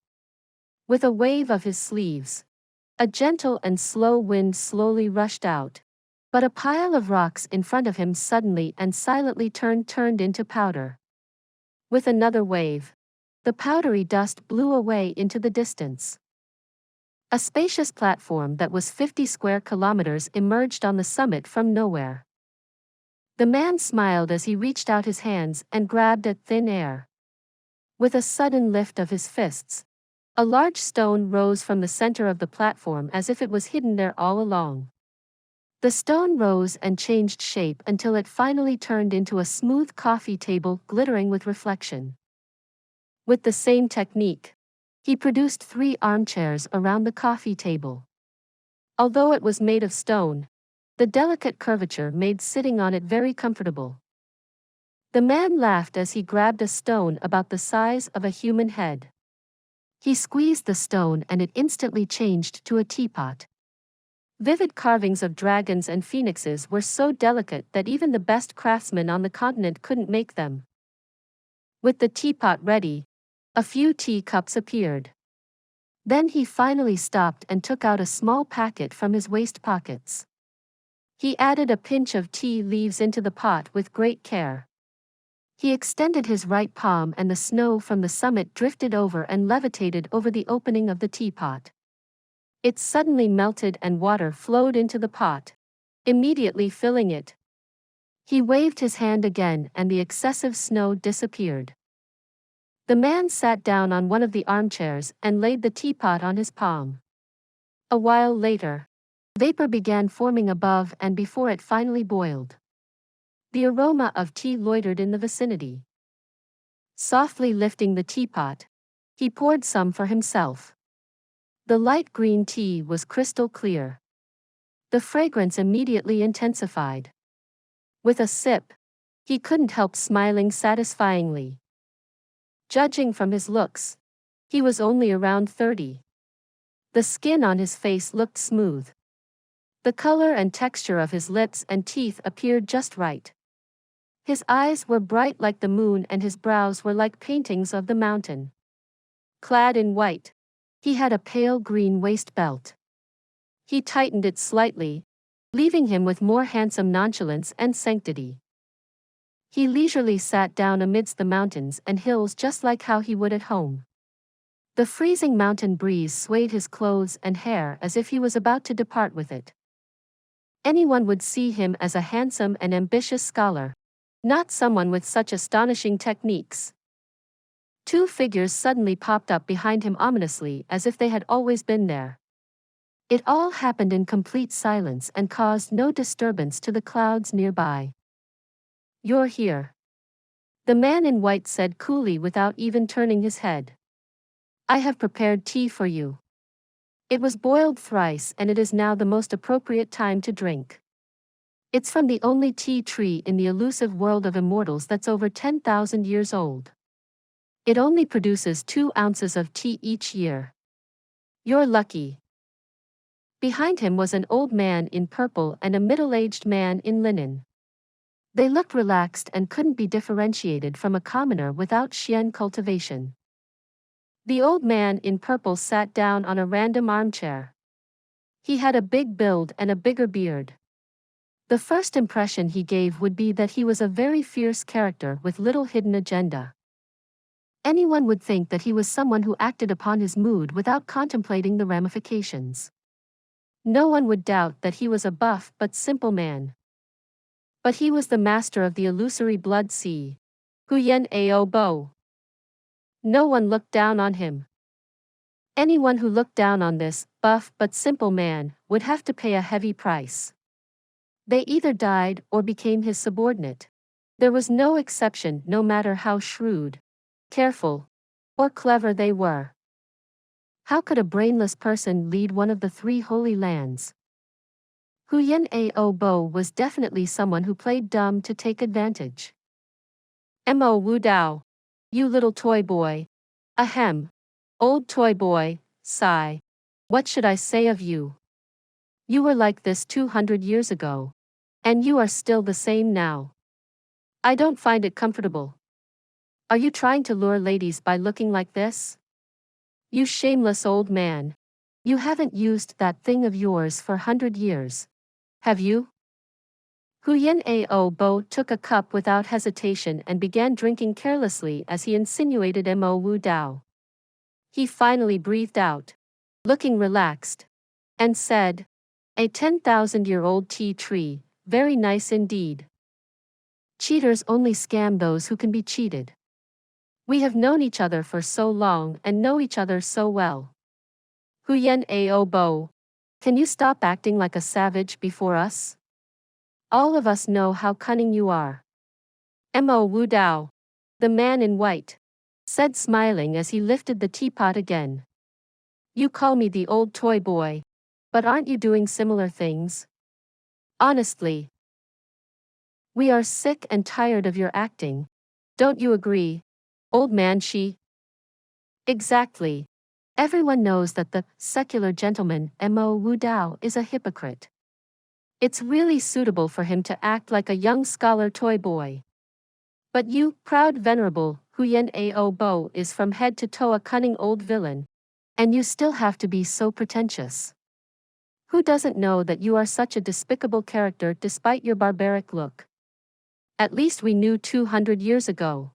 With a wave of his sleeves, a gentle and slow wind slowly rushed out, but a pile of rocks in front of him suddenly and silently turned into powder. With another wave, the powdery dust blew away into the distance. A spacious platform that was 50 square kilometers emerged on the summit from nowhere. The man smiled as he reached out his hands and grabbed at thin air. With a sudden lift of his fists, a large stone rose from the center of the platform as if it was hidden there all along. The stone rose and changed shape until it finally turned into a smooth coffee table glittering with reflection. With the same technique, he produced 3 armchairs around the coffee table. Although it was made of stone, the delicate curvature made sitting on it very comfortable. The man laughed as he grabbed a stone about the size of a human head. He squeezed the stone and it instantly changed to a teapot. Vivid carvings of dragons and phoenixes were so delicate that even the best craftsmen on the continent couldn't make them. With the teapot ready, a few teacups appeared. Then he finally stopped and took out a small packet from his waist pockets. He added a pinch of tea leaves into the pot with great care. He extended his right palm and the snow from the summit drifted over and levitated over the opening of the teapot. It suddenly melted and water flowed into the pot, immediately filling it. He waved his hand again and the excessive snow disappeared. The man sat down on one of the armchairs and laid the teapot on his palm. A while later, vapor began forming above and before it finally boiled. The aroma of tea loitered in the vicinity. Softly lifting the teapot, he poured some for himself. The light green tea was crystal clear. The fragrance immediately intensified. With a sip, he couldn't help smiling satisfyingly. Judging from his looks, he was only around 30. The skin on his face looked smooth. The color and texture of his lips and teeth appeared just right. His eyes were bright like the moon and his brows were like paintings of the mountain. Clad in white, he had a pale green waist belt. He tightened it slightly, leaving him with more handsome nonchalance and sanctity. He leisurely sat down amidst the mountains and hills just like how he would at home. The freezing mountain breeze swayed his clothes and hair as if he was about to depart with it. Anyone would see him as a handsome and ambitious scholar, not someone with such astonishing techniques. 2 figures suddenly popped up behind him ominously as if they had always been there. It all happened in complete silence and caused no disturbance to the clouds nearby. "You're here," the man in white said coolly without even turning his head. "I have prepared tea for you. It was boiled thrice and it is now the most appropriate time to drink. It's from the only tea tree in the elusive world of immortals that's over 10,000 years old. It only produces 2 ounces of tea each year. You're lucky." Behind him was an old man in purple and a middle-aged man in linen. They looked relaxed and couldn't be differentiated from a commoner without Xian cultivation. The old man in purple sat down on a random armchair. He had a big build and a bigger beard. The first impression he gave would be that he was a very fierce character with little hidden agenda. Anyone would think that he was someone who acted upon his mood without contemplating the ramifications. No one would doubt that he was a buff but simple man. But he was the master of the illusory blood sea, Huyen Ao Bo. No one looked down on him. Anyone who looked down on this buff but simple man would have to pay a heavy price. They either died or became his subordinate. There was no exception, no matter how shrewd, careful, or clever they were. How could a brainless person lead one of the three holy lands? Huyen Ao Bo was definitely someone who played dumb to take advantage. Mo Wu Dao. You little toy boy. Ahem. Old toy boy, sigh. What should I say of you? You were like this 200 years ago. And you are still the same now. I don't find it comfortable. Are you trying to lure ladies by looking like this? You shameless old man. You haven't used that thing of yours for 100 years. Have you? Huyen Ao Bo took a cup without hesitation and began drinking carelessly as he insinuated Mo Wu Dao. He finally breathed out, looking relaxed, and said, "A 10,000-year-old tea tree, very nice indeed. Cheaters only scam those who can be cheated. We have known each other for so long and know each other so well. Huyen Ao Bo, can you stop acting like a savage before us? All of us know how cunning you are." Mo Wu Dao, the man in white, said smiling as he lifted the teapot again. You call me the old toy boy, but aren't you doing similar things? Honestly. We are sick and tired of your acting. Don't you agree, old man Xi? Exactly. Everyone knows that the secular gentleman Mo Wu Dao is a hypocrite. It's really suitable for him to act like a young scholar toy boy. But you, proud venerable, Huyen Ao Bo is from head to toe a cunning old villain, and you still have to be so pretentious. Who doesn't know that you are such a despicable character despite your barbaric look? At least we knew 200 years ago.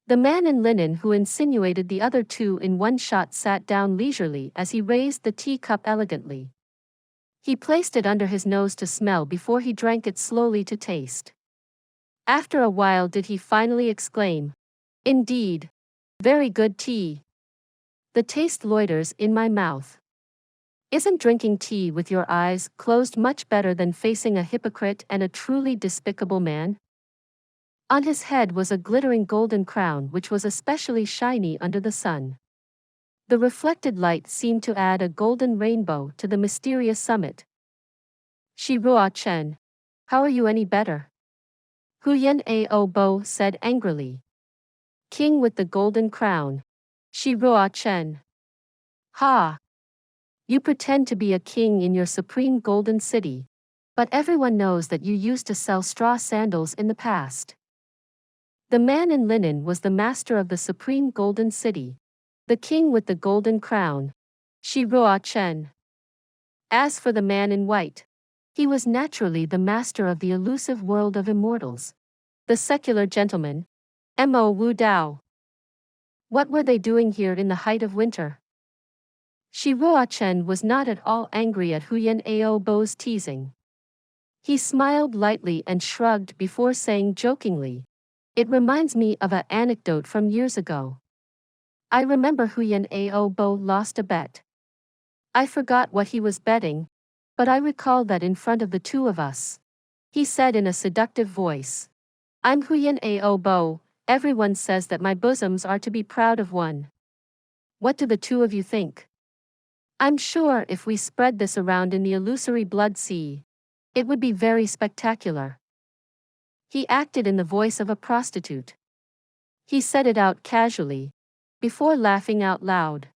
The man in linen who insinuated the other two in one shot sat down leisurely as he raised the teacup elegantly. He placed it under his nose to smell before he drank it slowly to taste. After a while did he finally exclaim, "Indeed. Very good tea. The taste loiters in my mouth. Isn't drinking tea with your eyes closed much better than facing a hypocrite and a truly despicable man?" On his head was a glittering golden crown which was especially shiny under the sun. The reflected light seemed to add a golden rainbow to the mysterious summit. Shi Ruo Chen, how are you any better? Huyen Ao Bo said angrily. King with the golden crown. Shi Ruo Chen. Ha! You pretend to be a king in your supreme golden city, but everyone knows that you used to sell straw sandals in the past. The man in linen was the master of the supreme golden city, the king with the golden crown, Shi Ruo Chen. As for the man in white, he was naturally the master of the elusive world of immortals, the secular gentleman, Mo Wu Dao. What were they doing here in the height of winter? Shi Ruo Chen was not at all angry at Huyen Ao Bo's teasing. He smiled lightly and shrugged before saying jokingly, "It reminds me of an anecdote from years ago. I remember Huyen Ao Bo lost a bet. I forgot what he was betting, but I recall that in front of the two of us, he said in a seductive voice, 'I'm Huyen Ao Bo, everyone says that my bosoms are to be proud of one. What do the two of you think? I'm sure if we spread this around in the illusory blood sea, it would be very spectacular.'" He acted in the voice of a prostitute. He said it out casually, before laughing out loud.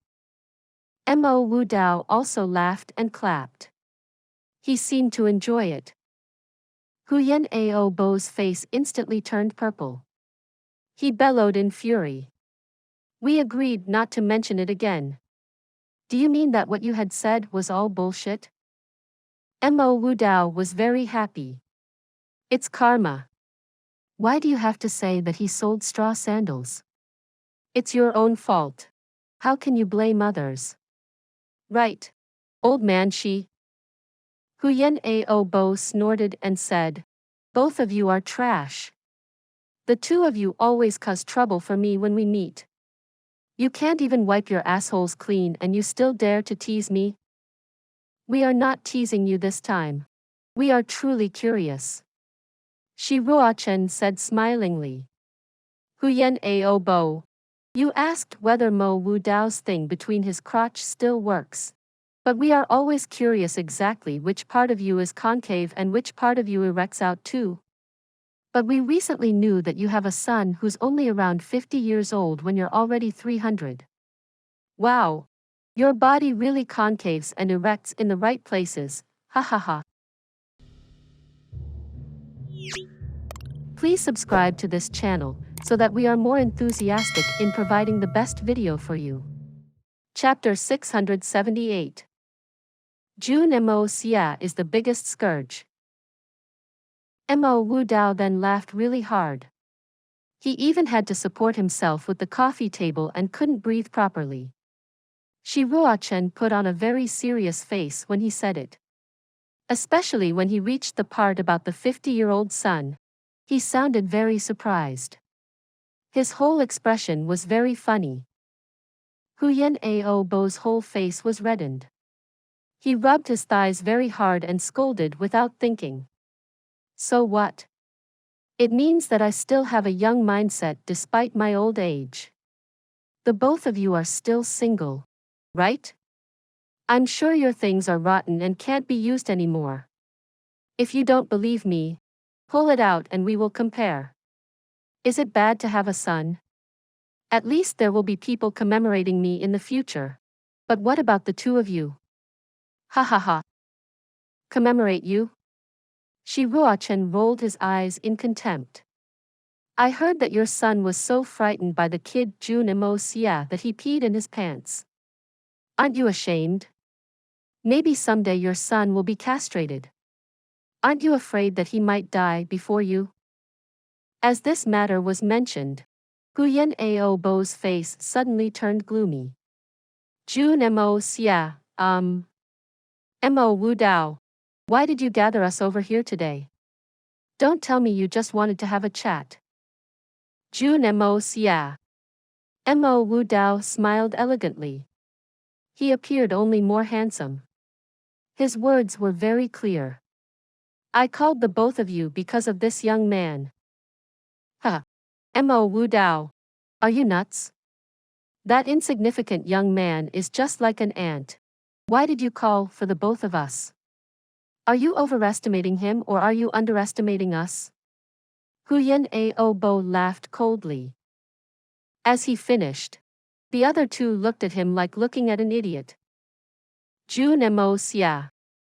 Mo Wu Dao also laughed and clapped. He seemed to enjoy it. Huyen Ao Bo's face instantly turned purple. He bellowed in fury. We agreed not to mention it again. Do you mean that what you had said was all bullshit? Mo Wu Dao was very happy. It's karma. Why do you have to say that he sold straw sandals? It's your own fault. How can you blame others? Right. Old man she. Huyen Ao Bo snorted and said, both of you are trash. The two of you always cause trouble for me when we meet. You can't even wipe your assholes clean and you still dare to tease me? We are not teasing you this time. We are truly curious. Shi Ruochen said smilingly. Huyen Ao Bo. You asked whether Mo Wu Dao's thing between his crotch still works. But we are always curious exactly which part of you is concave and which part of you erects out too. But we recently knew that you have a son who's only around 50 years old when you're already 300. Wow. Your body really concaves and erects in the right places, ha ha ha. Please subscribe to this channel, so that we are more enthusiastic in providing the best video for you. Chapter 678. Jun Moxie is the biggest scourge. Mo Wu Dao then laughed really hard. He even had to support himself with the coffee table and couldn't breathe properly. Shi Ruochen put on a very serious face when he said it. Especially when he reached the part about the 50-year-old son. He sounded very surprised. His whole expression was very funny. Huyen Ao Bo's whole face was reddened. He rubbed his thighs very hard and scolded without thinking. So what? It means that I still have a young mindset despite my old age. The both of you are still single, right? I'm sure your things are rotten and can't be used anymore. If you don't believe me, pull it out and we will compare. Is it bad to have a son? At least there will be people commemorating me in the future. But what about the two of you? Ha ha ha. Commemorate you? Shi Ruochen rolled his eyes in contempt. I heard that your son was so frightened by the kid Jun Moxie that he peed in his pants. Aren't you ashamed? Maybe someday your son will be castrated. Aren't you afraid that he might die before you? As this matter was mentioned, Huyen Ao Bo's face suddenly turned gloomy. Jun Moxie, Mo Wu Dao. Why did you gather us over here today? Don't tell me you just wanted to have a chat. Jun Moxie. Mo Wu Dao smiled elegantly. He appeared only more handsome. His words were very clear. I called the both of you because of this young man. Huh. Mo Wu Dao. Are you nuts? That insignificant young man is just like an ant. Why did you call for the both of us? Are you overestimating him or are you underestimating us? Huyen Ao Bo laughed coldly. As he finished, the other two looked at him like looking at an idiot. Jun Moxie,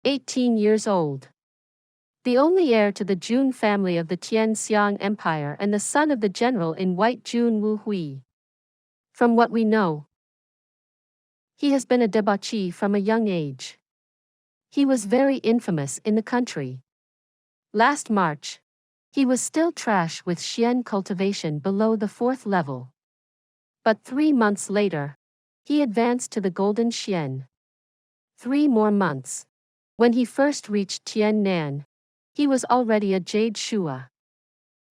18 years old. The only heir to the Jun family of the Tian Empire and the son of the general in white Jun Wu Hui. From what we know, he has been a debauchee from a young age. He was very infamous in the country. Last March, he was still trash with Xian cultivation below the 4th level. But 3 months later, he advanced to the Golden Xian. 3 more months. When he first reached Tian Nan, he was already a Jade Shua.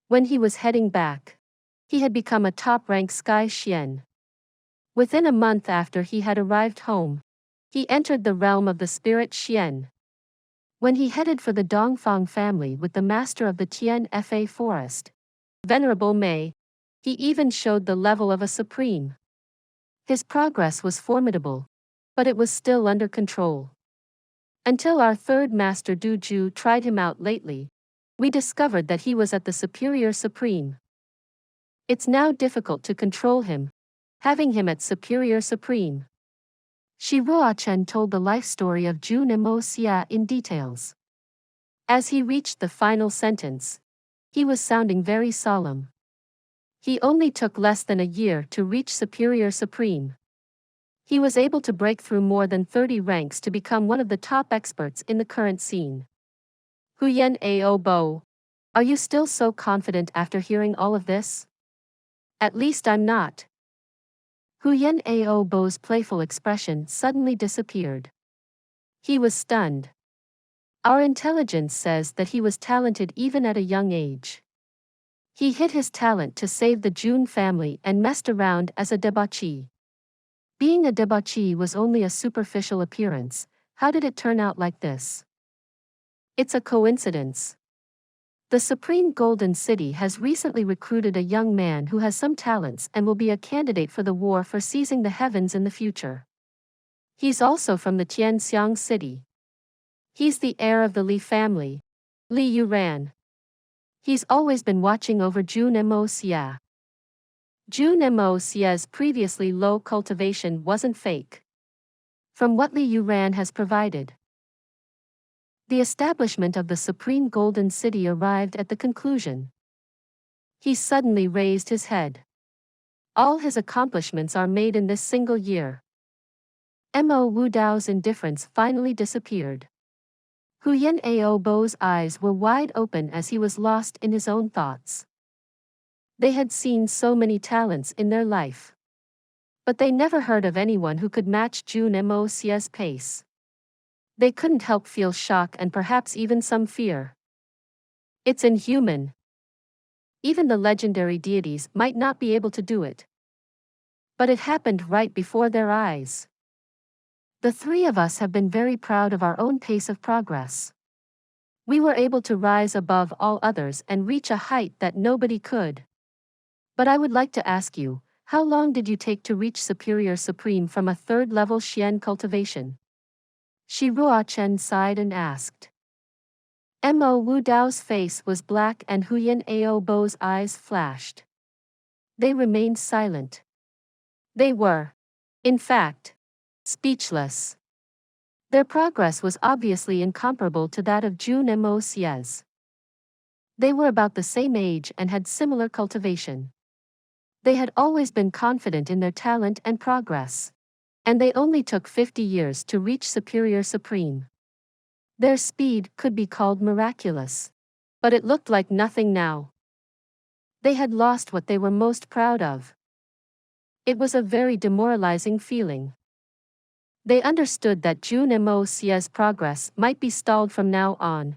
When he was heading back, he had become a top-rank Sky Xian. Within a month after he had arrived home, he entered the realm of the Spirit Xian. When he headed for the Dongfang family with the master of the Tian Fa forest, Venerable Mei, he even showed the level of a supreme. His progress was formidable, but it was still under control. Until our third master Du Ju tried him out lately, we discovered that he was at the Superior Supreme. It's now difficult to control him, having him at Superior Supreme. Chen told the life story of Jun Xie in details. As he reached the final sentence, he was sounding very solemn. He only took less than a year to reach Superior Supreme. He was able to break through more than 30 ranks to become one of the top experts in the current scene. Huyen Ao Bo. Are you still so confident after hearing all of this? At least I'm not. Huyen Ao Bo's playful expression suddenly disappeared. He was stunned. Our intelligence says that he was talented even at a young age. He hid his talent to save the Jun family and messed around as a debauchee. Being a debauchee was only a superficial appearance. How did it turn out like this? It's a coincidence. The Supreme Golden City has recently recruited a young man who has some talents and will be a candidate for the war for seizing the heavens in the future. He's also from the Tian City. He's the heir of the Li family, Li Yuran. He's always been watching over Jun Xie. Jun Xie's previously low cultivation wasn't fake. From what Li Yuran has provided, the establishment of the Supreme Golden City arrived at the conclusion. He suddenly raised his head. All his accomplishments are made in this single year. Mo Wu Dao's indifference finally disappeared. Huyen Ao Bo's eyes were wide open as he was lost in his own thoughts. They had seen so many talents in their life, but they never heard of anyone who could match Jun Xie's pace. They couldn't help feel shock and perhaps even some fear. It's inhuman. Even the legendary deities might not be able to do it. But it happened right before their eyes. The three of us have been very proud of our own pace of progress. We were able to rise above all others and reach a height that nobody could. But I would like to ask you, how long did you take to reach Superior Supreme from a third-level Xian cultivation? Chen sighed and asked. Mo Wu Dao's face was black and Huyen Ao Bo's eyes flashed. They remained silent. They were, in fact, speechless. Their progress was obviously incomparable to that of Jun Xie's. They were about the same age and had similar cultivation. They had always been confident in their talent and progress. And they only took 50 years to reach Superior Supreme. Their speed could be called miraculous. But it looked like nothing now. They had lost what they were most proud of. It was a very demoralizing feeling. They understood that Jun Xie's progress might be stalled from now on.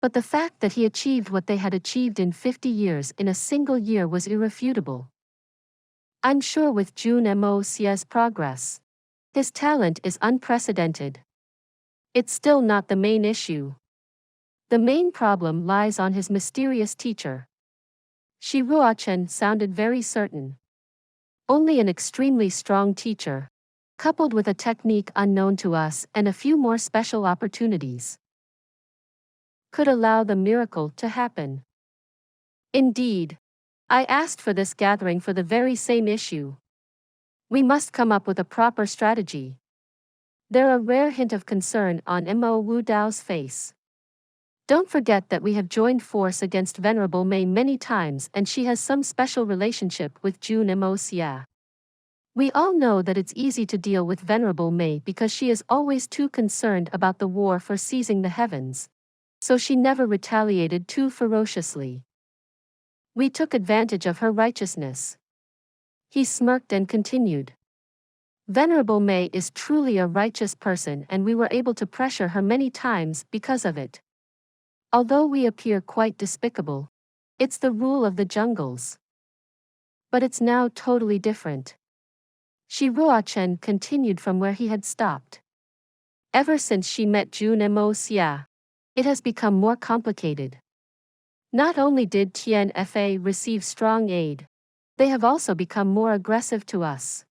But the fact that he achieved what they had achieved in 50 years in a single year was irrefutable. I'm sure with Jun Xie's progress, his talent is unprecedented. It's still not the main issue. The main problem lies on his mysterious teacher. Chen sounded very certain. Only an extremely strong teacher, coupled with a technique unknown to us and a few more special opportunities, could allow the miracle to happen. Indeed, I asked for this gathering for the very same issue. We must come up with a proper strategy. There a rare hint of concern on Mo Wu Dao's face. Don't forget that we have joined force against Venerable Mei many times and she has some special relationship with Jun Xie. We all know that it's easy to deal with Venerable Mei because she is always too concerned about the war for seizing the heavens. So she never retaliated too ferociously. We took advantage of her righteousness. He smirked and continued. Venerable Mei is truly a righteous person and we were able to pressure her many times because of it. Although we appear quite despicable, it's the rule of the jungles. But it's now totally different. Chen continued from where he had stopped. Ever since she met Jun Xie, it has become more complicated. Not only did Tian receive strong aid, they have also become more aggressive to us.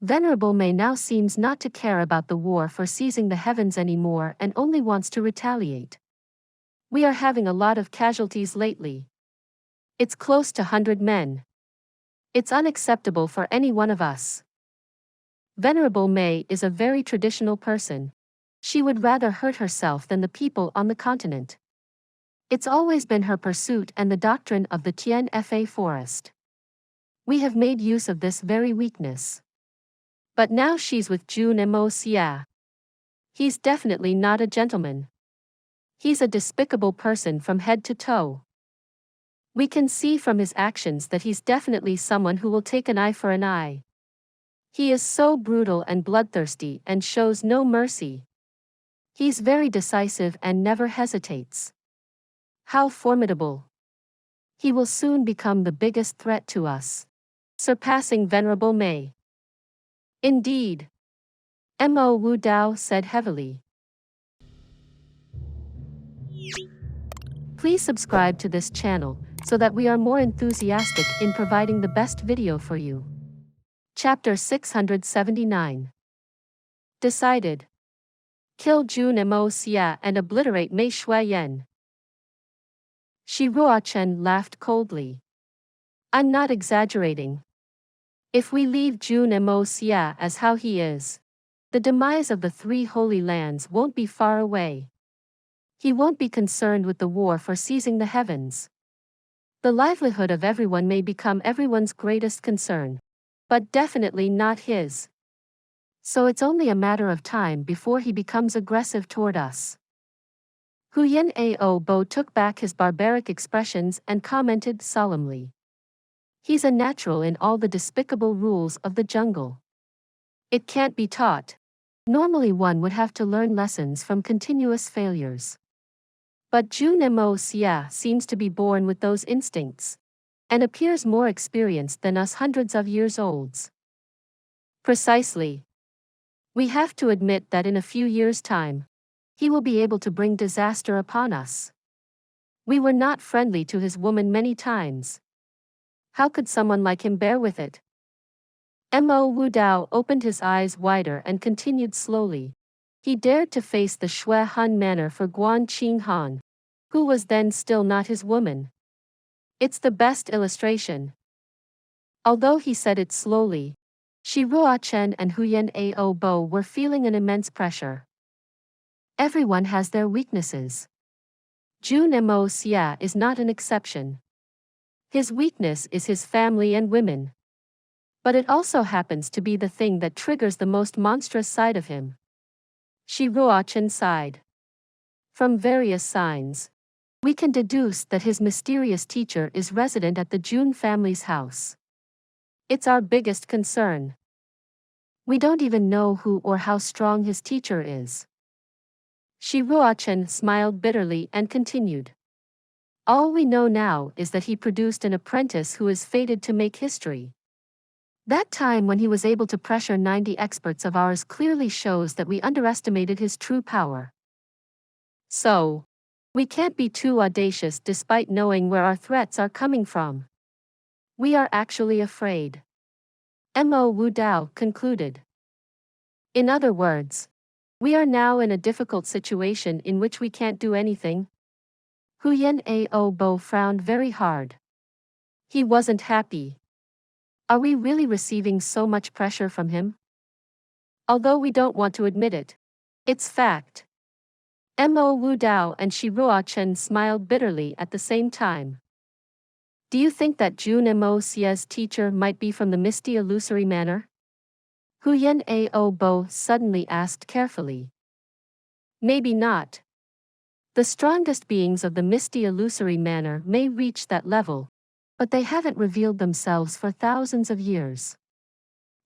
Venerable Mei now seems not to care about the war for seizing the heavens anymore and only wants to retaliate. We are having a lot of casualties lately. It's close to 100 men. It's unacceptable for any one of us. Venerable Mei is a very traditional person. She would rather hurt herself than the people on the continent. It's always been her pursuit and the doctrine of the Tian Fa forest. We have made use of this very weakness. But now she's with Jun Xie. He's definitely not a gentleman. He's a despicable person from head to toe. We can see from his actions that he's definitely someone who will take an eye for an eye. He is so brutal and bloodthirsty and shows no mercy. He's very decisive and never hesitates. How formidable! He will soon become the biggest threat to us, surpassing Venerable Mei. Indeed. Mo Wu Dao said heavily. Please subscribe to this channel so that we are more enthusiastic in providing the best video for you. Chapter 679. Decided. Kill Jun Moxie and obliterate Mei Shuiyan. Shi Ruochen laughed coldly. I'm not exaggerating. If we leave Jun Moxie as how he is, the demise of the three holy lands won't be far away. He won't be concerned with the war for seizing the heavens. The livelihood of everyone may become everyone's greatest concern, but definitely not his. So it's only a matter of time before he becomes aggressive toward us. Huyen Ao Bo took back his barbaric expressions and commented solemnly. He's a natural in all the despicable rules of the jungle. It can't be taught. Normally one would have to learn lessons from continuous failures. But Jun Moxie seems to be born with those instincts, and appears more experienced than us hundreds of years olds. Precisely. We have to admit that in a few years' time, he will be able to bring disaster upon us. We were not friendly to his woman many times. How could someone like him bear with it? Mo Wu Dao opened his eyes wider and continued slowly. He dared to face the Shui Han manner for Guan Qing Han, who was then still not his woman. It's the best illustration. Although he said it slowly, Shi Ruochen and Huyen Ao Bo were feeling an immense pressure. Everyone has their weaknesses. Jun Moxie is not an exception. His weakness is his family and women. But it also happens to be the thing that triggers the most monstrous side of him. Shi Ruochen sighed. From various signs, we can deduce that his mysterious teacher is resident at the Jun family's house. It's our biggest concern. We don't even know who or how strong his teacher is. Shi Ruochen smiled bitterly and continued. All we know now is that he produced an apprentice who is fated to make history. That time when he was able to pressure 90 experts of ours clearly shows that we underestimated his true power. So, we can't be too audacious despite knowing where our threats are coming from. We are actually afraid. Mo Wu Dao concluded. In other words, we are now in a difficult situation in which we can't do anything. Huyen Ao Bo frowned very hard. He wasn't happy. Are we really receiving so much pressure from him? Although we don't want to admit it, it's fact. Mo Wu Dao and Shi Ruochen smiled bitterly at the same time. Do you think that Jun Moxie's teacher might be from the misty illusory manor? Huyen Ao Bo suddenly asked carefully. Maybe not. The strongest beings of the misty illusory manor may reach that level, but they haven't revealed themselves for thousands of years.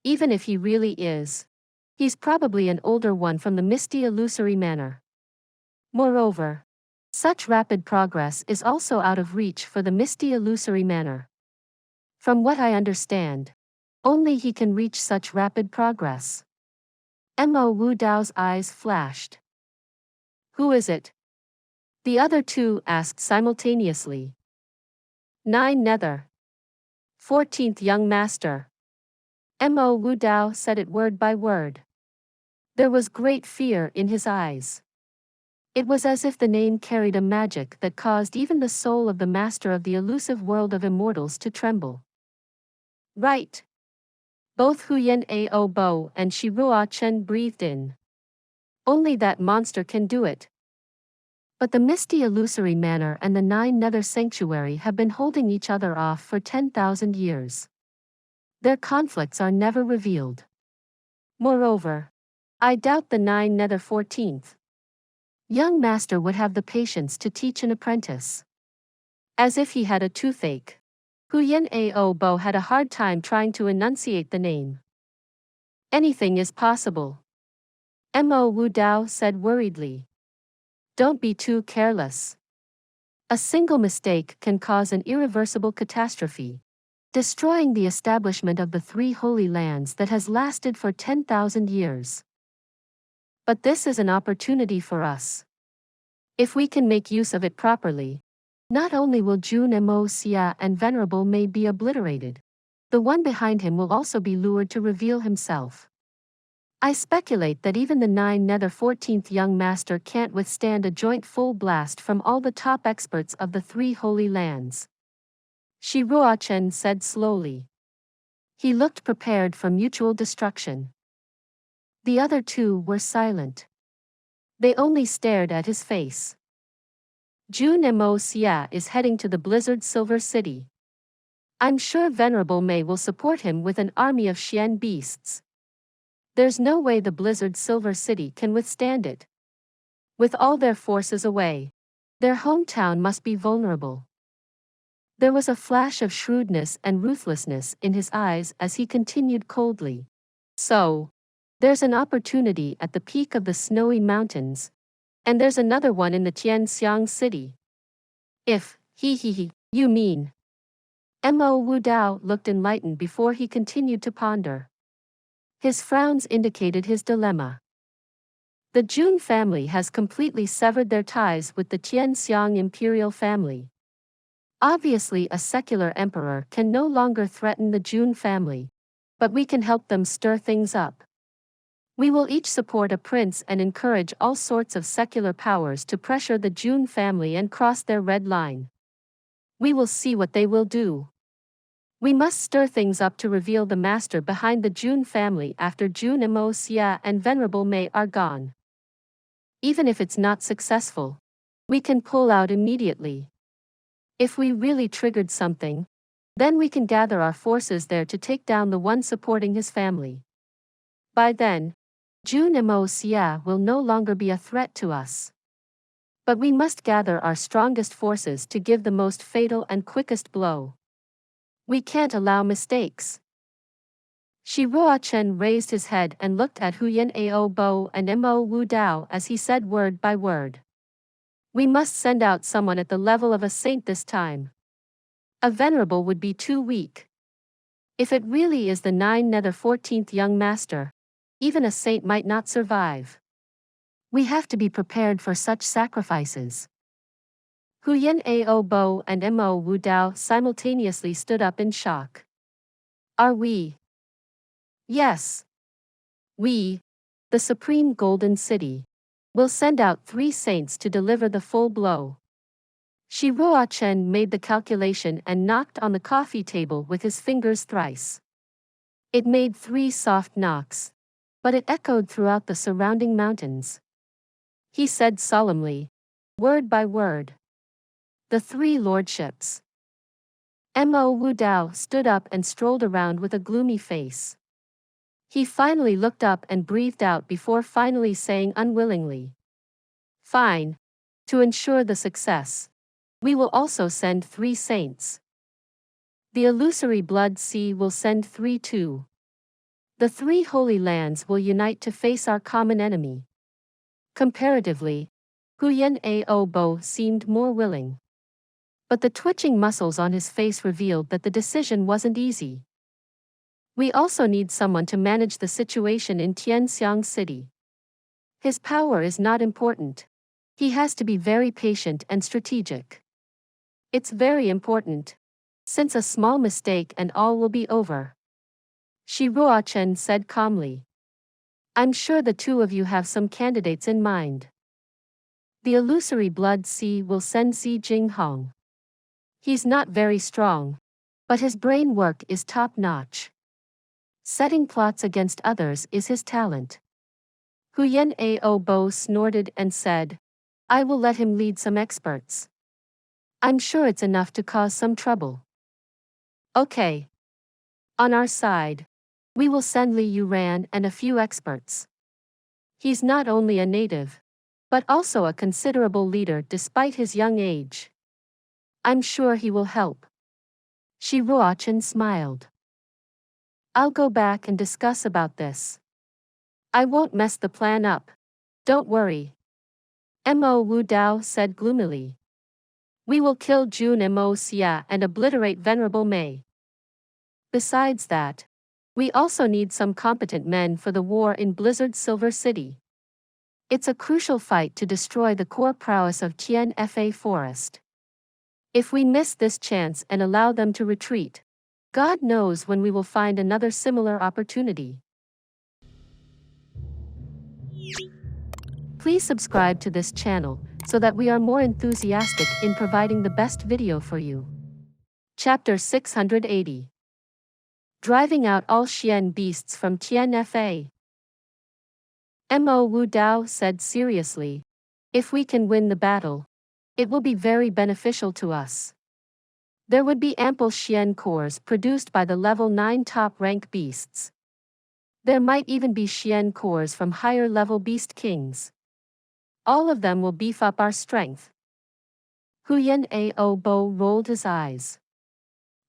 Even if he really is, he's probably an older one from the misty illusory manor. Moreover, such rapid progress is also out of reach for the misty illusory manor. From what I understand, only he can reach such rapid progress. Mo Wu Dao's eyes flashed. Who is it? The other two asked simultaneously. 9 Nether. 14th Young Master. Mo Wu Dao said it word by word. There was great fear in his eyes. It was as if the name carried a magic that caused even the soul of the master of the elusive world of immortals to tremble. Right. Both Huyen Ao Bo and Shirua Chen breathed in. Only that monster can do it. But the misty illusory manor and the Nine Nether Sanctuary have been holding each other off for 10,000 years. Their conflicts are never revealed. Moreover, I doubt the Nine Nether 14th young master would have the patience to teach an apprentice. As if he had a toothache. Huyen Ao Bo had a hard time trying to enunciate the name. Anything is possible. Mo Wu Dao said worriedly. Don't be too careless. A single mistake can cause an irreversible catastrophe, destroying the establishment of the three holy lands that has lasted for 10,000 years. But this is an opportunity for us. If we can make use of it properly, not only will Jun Moxie and Venerable May be obliterated, the one behind him will also be lured to reveal himself. I speculate that even the Nine Nether 14th young master can't withstand a joint full blast from all the top experts of the three holy lands. Shirua Chen said slowly. He looked prepared for mutual destruction. The other two were silent. They only stared at his face. Jun Moxie is heading to the Blizzard Silver City. I'm sure Venerable May will support him with an army of Xian beasts. There's no way the Blizzard Silver City can withstand it. With all their forces away, their hometown must be vulnerable. There was a flash of shrewdness and ruthlessness in his eyes as he continued coldly. So, there's an opportunity at the peak of the snowy mountains, and there's another one in the Tianxiang city. If, you mean. Mo Wu Dao looked enlightened before he continued to ponder. His frowns indicated his dilemma. The Jun family has completely severed their ties with the Tianxiang imperial family. Obviously, a secular emperor can no longer threaten the Jun family, but we can help them stir things up. We will each support a prince and encourage all sorts of secular powers to pressure the Jun family and cross their red line. We will see what they will do. We must stir things up to reveal the master behind the Jun family after Jun Moxie and Venerable May are gone. Even if it's not successful, we can pull out immediately. If we really triggered something, then we can gather our forces there to take down the one supporting his family. By then, Jun Moxie will no longer be a threat to us. But we must gather our strongest forces to give the most fatal and quickest blow. We can't allow mistakes. Shirua Chen raised his head and looked at Huyen Ao Bo and Mo Wu Dao as he said word by word. We must send out someone at the level of a saint this time. A venerable would be too weak. If it really is the Nine Nether 14th young master, even a saint might not survive. We have to be prepared for such sacrifices. Huyen Ao Bo and Mo Wu Dao simultaneously stood up in shock. Are we? Yes. We, the Supreme Golden City, will send out 3 saints to deliver the full blow. Shirua Chen made the calculation and knocked on the coffee table with his fingers thrice. It made 3 soft knocks, but it echoed throughout the surrounding mountains. He said solemnly, word by word. The 3 lordships. Mo Wu Dao stood up and strolled around with a gloomy face. He finally looked up and breathed out before finally saying unwillingly. Fine. To ensure the success, we will also send 3 saints. The illusory blood sea will send 3 too. The 3 holy lands will unite to face our common enemy. Comparatively, Huyen Ao Bo seemed more willing. But the twitching muscles on his face revealed that the decision wasn't easy. We also need someone to manage the situation in Tianxiang City. His power is not important. He has to be very patient and strategic. It's very important, since a small mistake and all will be over. Shirua Chen said calmly. I'm sure the 2 of you have some candidates in mind. The illusory blood sea will send Xi Jinghong. He's not very strong, but his brain work is top-notch. Setting plots against others is his talent. Huyen Ao snorted and said, I will let him lead some experts. I'm sure it's enough to cause some trouble. Okay. On our side, we will send Li Yuran and a few experts. He's not only a native, but also a considerable leader despite his young age. I'm sure he will help. Shi Ruochen smiled. I'll go back and discuss about this. I won't mess the plan up. Don't worry. Mo Wu Dao said gloomily. We will kill Jun Moxie and obliterate Venerable Mei. Besides that, we also need some competent men for the war in Blizzard Silver City. It's a crucial fight to destroy the core prowess of Tian Fa Forest. If we miss this chance and allow them to retreat, God knows when we will find another similar opportunity. Please subscribe to this channel so that we are more enthusiastic in providing the best video for you. Chapter 680. Driving out all Xian beasts from Tian Fa. Mo Wu Dao said seriously, if we can win the battle, it will be very beneficial to us. There would be ample Xian cores produced by the level 9 top rank beasts. There might even be Xian cores from higher level beast kings. All of them will beef up our strength. Huyen Ao rolled his eyes.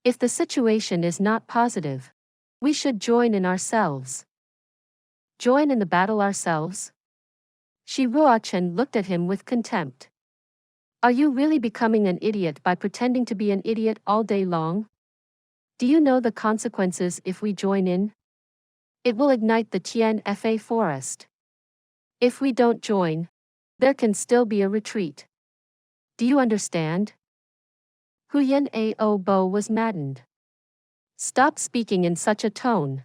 If the situation is not positive, we should join in ourselves. Join in the battle ourselves? Shi Ruochen looked at him with contempt. Are you really becoming an idiot by pretending to be an idiot all day long? Do you know the consequences if we join in? It will ignite the Tian Fa forest. If we don't join, there can still be a retreat. Do you understand? Huyen Ao was maddened. Stop speaking in such a tone,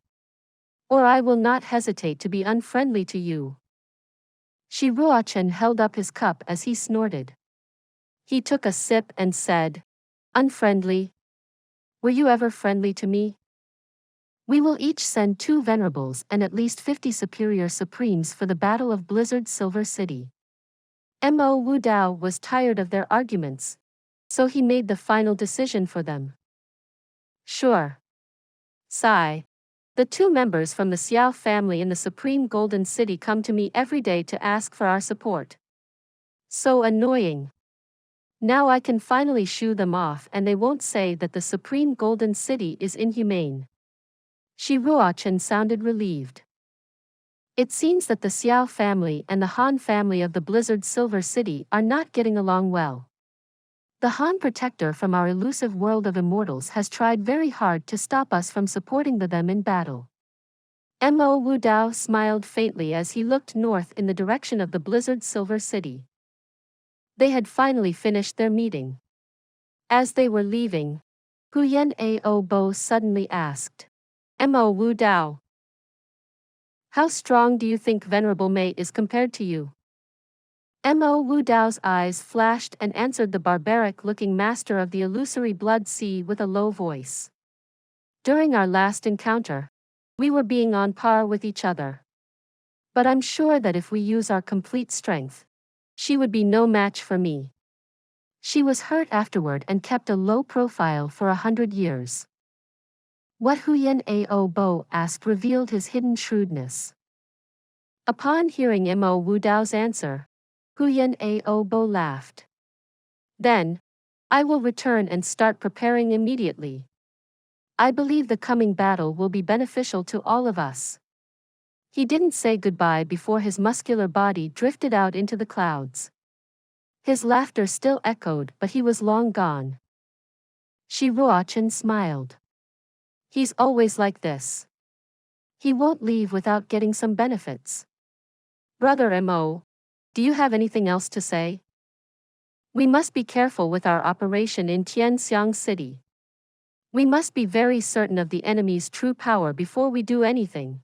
or I will not hesitate to be unfriendly to you. Shi Ruochen held up his cup as he snorted. He took a sip and said, unfriendly? Were you ever friendly to me? We will each send 2 venerables and at least 50 superior supremes for the Battle of Blizzard Silver City. Mo Wu Dao was tired of their arguments, so he made the final decision for them. Sure. Sigh. The 2 members from the Xiao family in the Supreme Golden City come to me every day to ask for our support. So annoying. Now I can finally shoo them off and they won't say that the Supreme Golden City is inhumane. Shi Ruochen sounded relieved. It seems that the Xiao family and the Han family of the Blizzard Silver City are not getting along well. The Han protector from our elusive world of immortals has tried very hard to stop us from supporting them in battle. Mo Wu Dao smiled faintly as he looked north in the direction of the Blizzard Silver City. They had finally finished their meeting. As they were leaving, Huyen Ao suddenly asked, Mo Wu Dao, how strong do you think Venerable Mei is compared to you? Mo Wu Dao's eyes flashed and answered the barbaric-looking master of the illusory blood sea with a low voice. During our last encounter, we were being on par with each other. But I'm sure that if we use our complete strength, she would be no match for me. She was hurt afterward and kept a low profile for 100 years. What Huyen Ao asked revealed his hidden shrewdness. Upon hearing Mo Wu Dao's answer, Huyen Ao laughed. Then, I will return and start preparing immediately. I believe the coming battle will be beneficial to all of us. He didn't say goodbye before his muscular body drifted out into the clouds. His laughter still echoed, but he was long gone. Shi Ruochen smiled. He's always like this. He won't leave without getting some benefits. Brother Mo, do you have anything else to say? We must be careful with our operation in Tianxiang City. We must be very certain of the enemy's true power before we do anything.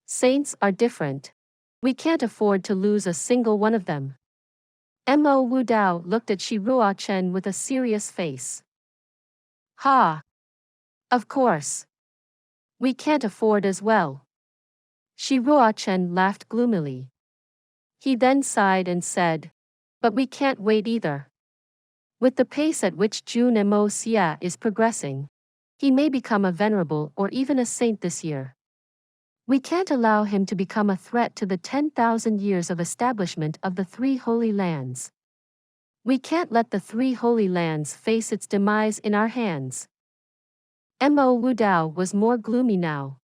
Saints are different. We can't afford to lose a single one of them. Mo Wu Dao looked at Shi Ruochen with a serious face. Ha! Of course. We can't afford as well. Xuan laughed gloomily. He then sighed and said, but we can't wait either. With the pace at which Jun Moxie is progressing, he may become a venerable or even a saint this year. We can't allow him to become a threat to the 10,000 years of establishment of the Three Holy Lands. We can't let the Three Holy Lands face its demise in our hands. Mo Wudao was more gloomy now.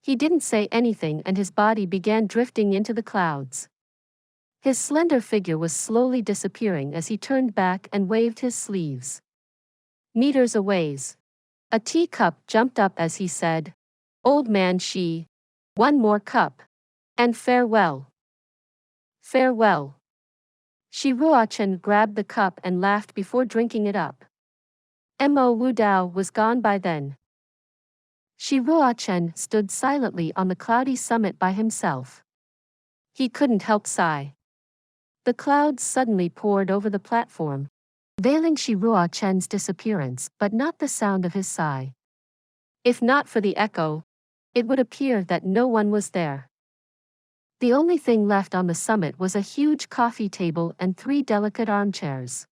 He didn't say anything and his body began drifting into the clouds. His slender figure was slowly disappearing as he turned back and waved his sleeves. Meters away, a teacup jumped up as he said, "Old man Xie, one more cup. And farewell." Farewell. Xuan grabbed the cup and laughed before drinking it up. Mo Wudao was gone by then. Xuan stood silently on the cloudy summit by himself. He couldn't help sigh. The clouds suddenly poured over the platform, veiling Xuan's disappearance but not the sound of his sigh. If not for the echo, it would appear that no one was there. The only thing left on the summit was a huge coffee table and 3 delicate armchairs.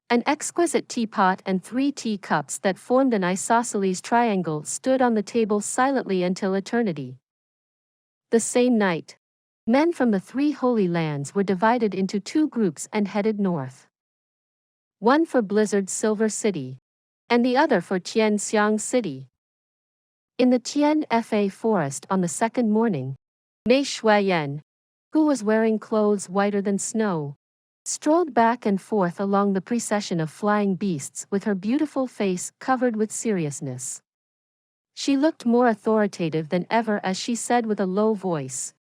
An exquisite teapot and 3 teacups that formed an isosceles triangle stood on the table silently until eternity. The same night, men from the Three Holy Lands were divided into 2 groups and headed north. One for Blizzard Silver City, and the other for Tian City. In the Tian forest on the second morning, Mei Shuayan, who was wearing clothes whiter than snow, strolled back and forth along the procession of flying beasts with her beautiful face covered with seriousness. She looked more authoritative than ever as she said with a low voice,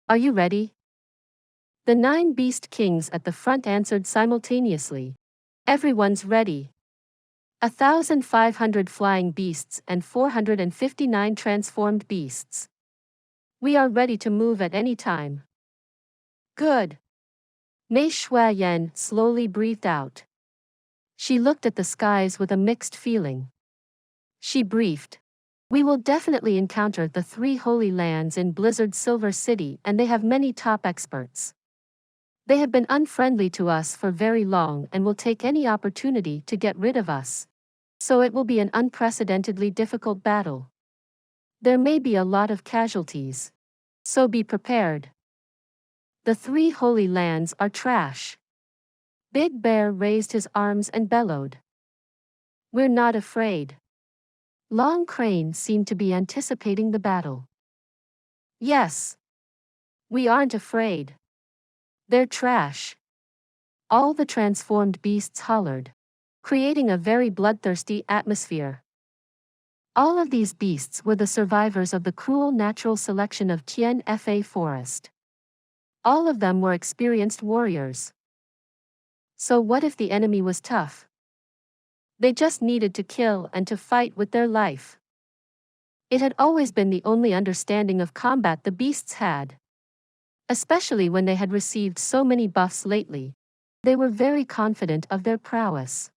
"Are you ready?" The 9 beast kings at the front answered simultaneously, "Everyone's ready." 1,500 flying beasts and 459 transformed beasts. "We are ready to move at any time." "Good." Mei Shuayan slowly breathed out. She looked at the skies with a mixed feeling. She briefed, "We will definitely encounter the Three Holy Lands in Blizzard Silver City and they have many top experts. They have been unfriendly to us for very long and will take any opportunity to get rid of us. So it will be an unprecedentedly difficult battle. There may be a lot of casualties. So be prepared. The Three Holy Lands are trash." Big Bear raised his arms and bellowed. "We're not afraid." Long Crane seemed to be anticipating the battle. "Yes. We aren't afraid. They're trash." All the transformed beasts hollered, creating a very bloodthirsty atmosphere. All of these beasts were the survivors of the cruel natural selection of Tian forest. All of them were experienced warriors. So what if the enemy was tough? They just needed to kill and to fight with their life. It had always been the only understanding of combat the beasts had. Especially when they had received so many buffs lately, they were very confident of their prowess.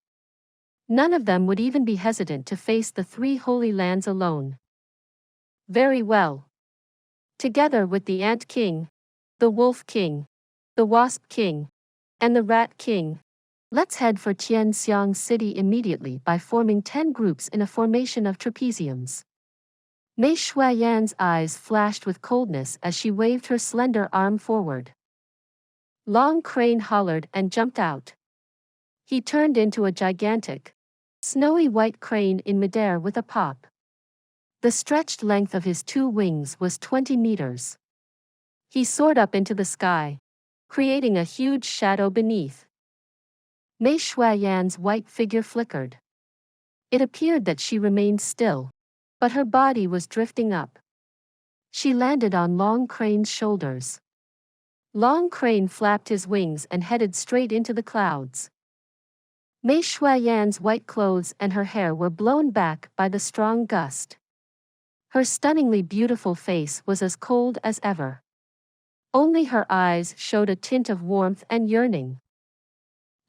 None of them would even be hesitant to face the Three Holy Lands alone. Very well. Together with the Ant King, the Wolf King, the Wasp King, and the Rat King, let's head for Tian City immediately by forming 10 groups in a formation of trapeziums. Mei Shuayan's eyes flashed with coldness as she waved her slender arm forward. Long Crane hollered and jumped out. He turned into a gigantic, snowy white crane in midair with a pop. The stretched length of his 2 wings was 20 meters. He soared up into the sky, creating a huge shadow beneath. Mei Shuayan's white figure flickered. It appeared that she remained still, but her body was drifting up. She landed on Long Crane's shoulders. Long Crane flapped his wings and headed straight into the clouds. Mei Shuayan's white clothes and her hair were blown back by the strong gust. Her stunningly beautiful face was as cold as ever. Only her eyes showed a tint of warmth and yearning.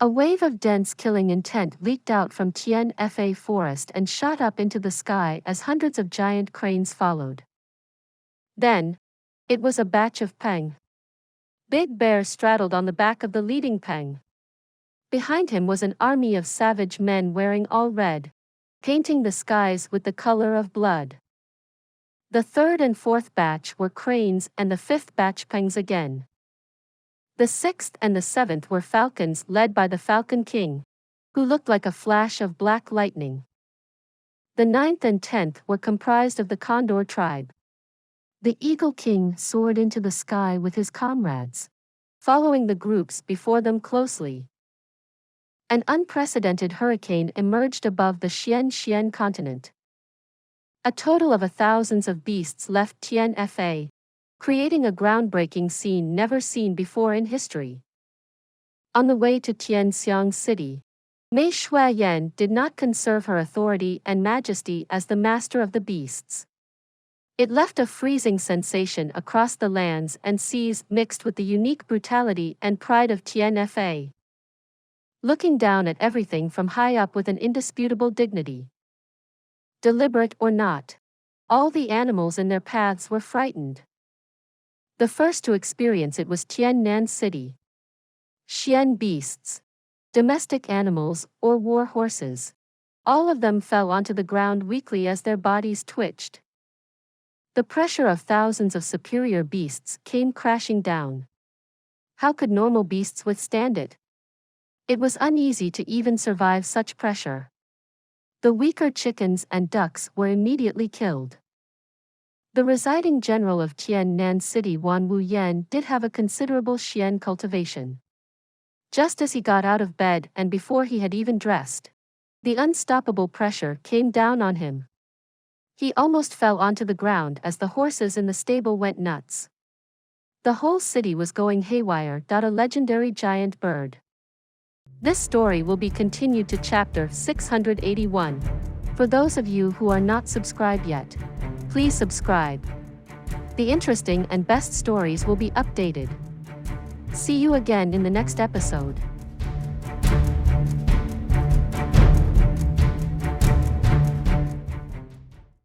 A wave of dense killing intent leaked out from Tian Fa forest and shot up into the sky as hundreds of giant cranes followed. Then, it was a batch of Peng. Big Bear straddled on the back of the leading Peng. Behind him was an army of savage men wearing all red, painting the skies with the color of blood. The third and fourth batch were cranes and the fifth batch Pengs again. The sixth and the seventh were falcons led by the Falcon King, who looked like a flash of black lightning. The ninth and 10th were comprised of the Condor tribe. The Eagle King soared into the sky with his comrades, following the groups before them closely. An unprecedented hurricane emerged above the Xian continent. A total of thousands of beasts left Tian Fa, creating a groundbreaking scene never seen before in history. On the way to Tianxiang City, Mei Shuayan did not conserve her authority and majesty as the master of the beasts. It left a freezing sensation across the lands and seas mixed with the unique brutality and pride of Tian Fa. Looking down at everything from high up with an indisputable dignity. Deliberate or not, all the animals in their paths were frightened. The first to experience it was Tiannan City. Xian beasts, domestic animals or war horses, all of them fell onto the ground weakly as their bodies twitched. The pressure of thousands of superior beasts came crashing down. How could normal beasts withstand it? It was uneasy to even survive such pressure. The weaker chickens and ducks were immediately killed. The residing general of Tiannan City, Wan Wuyan, did have a considerable Xian cultivation. Just as he got out of bed and before he had even dressed, the unstoppable pressure came down on him. He almost fell onto the ground as the horses in the stable went nuts. The whole city was going haywire. A legendary giant bird. This story will be continued to chapter 681. For those of you who are not subscribed yet, please subscribe. The interesting and best stories will be updated. See you again in the next episode.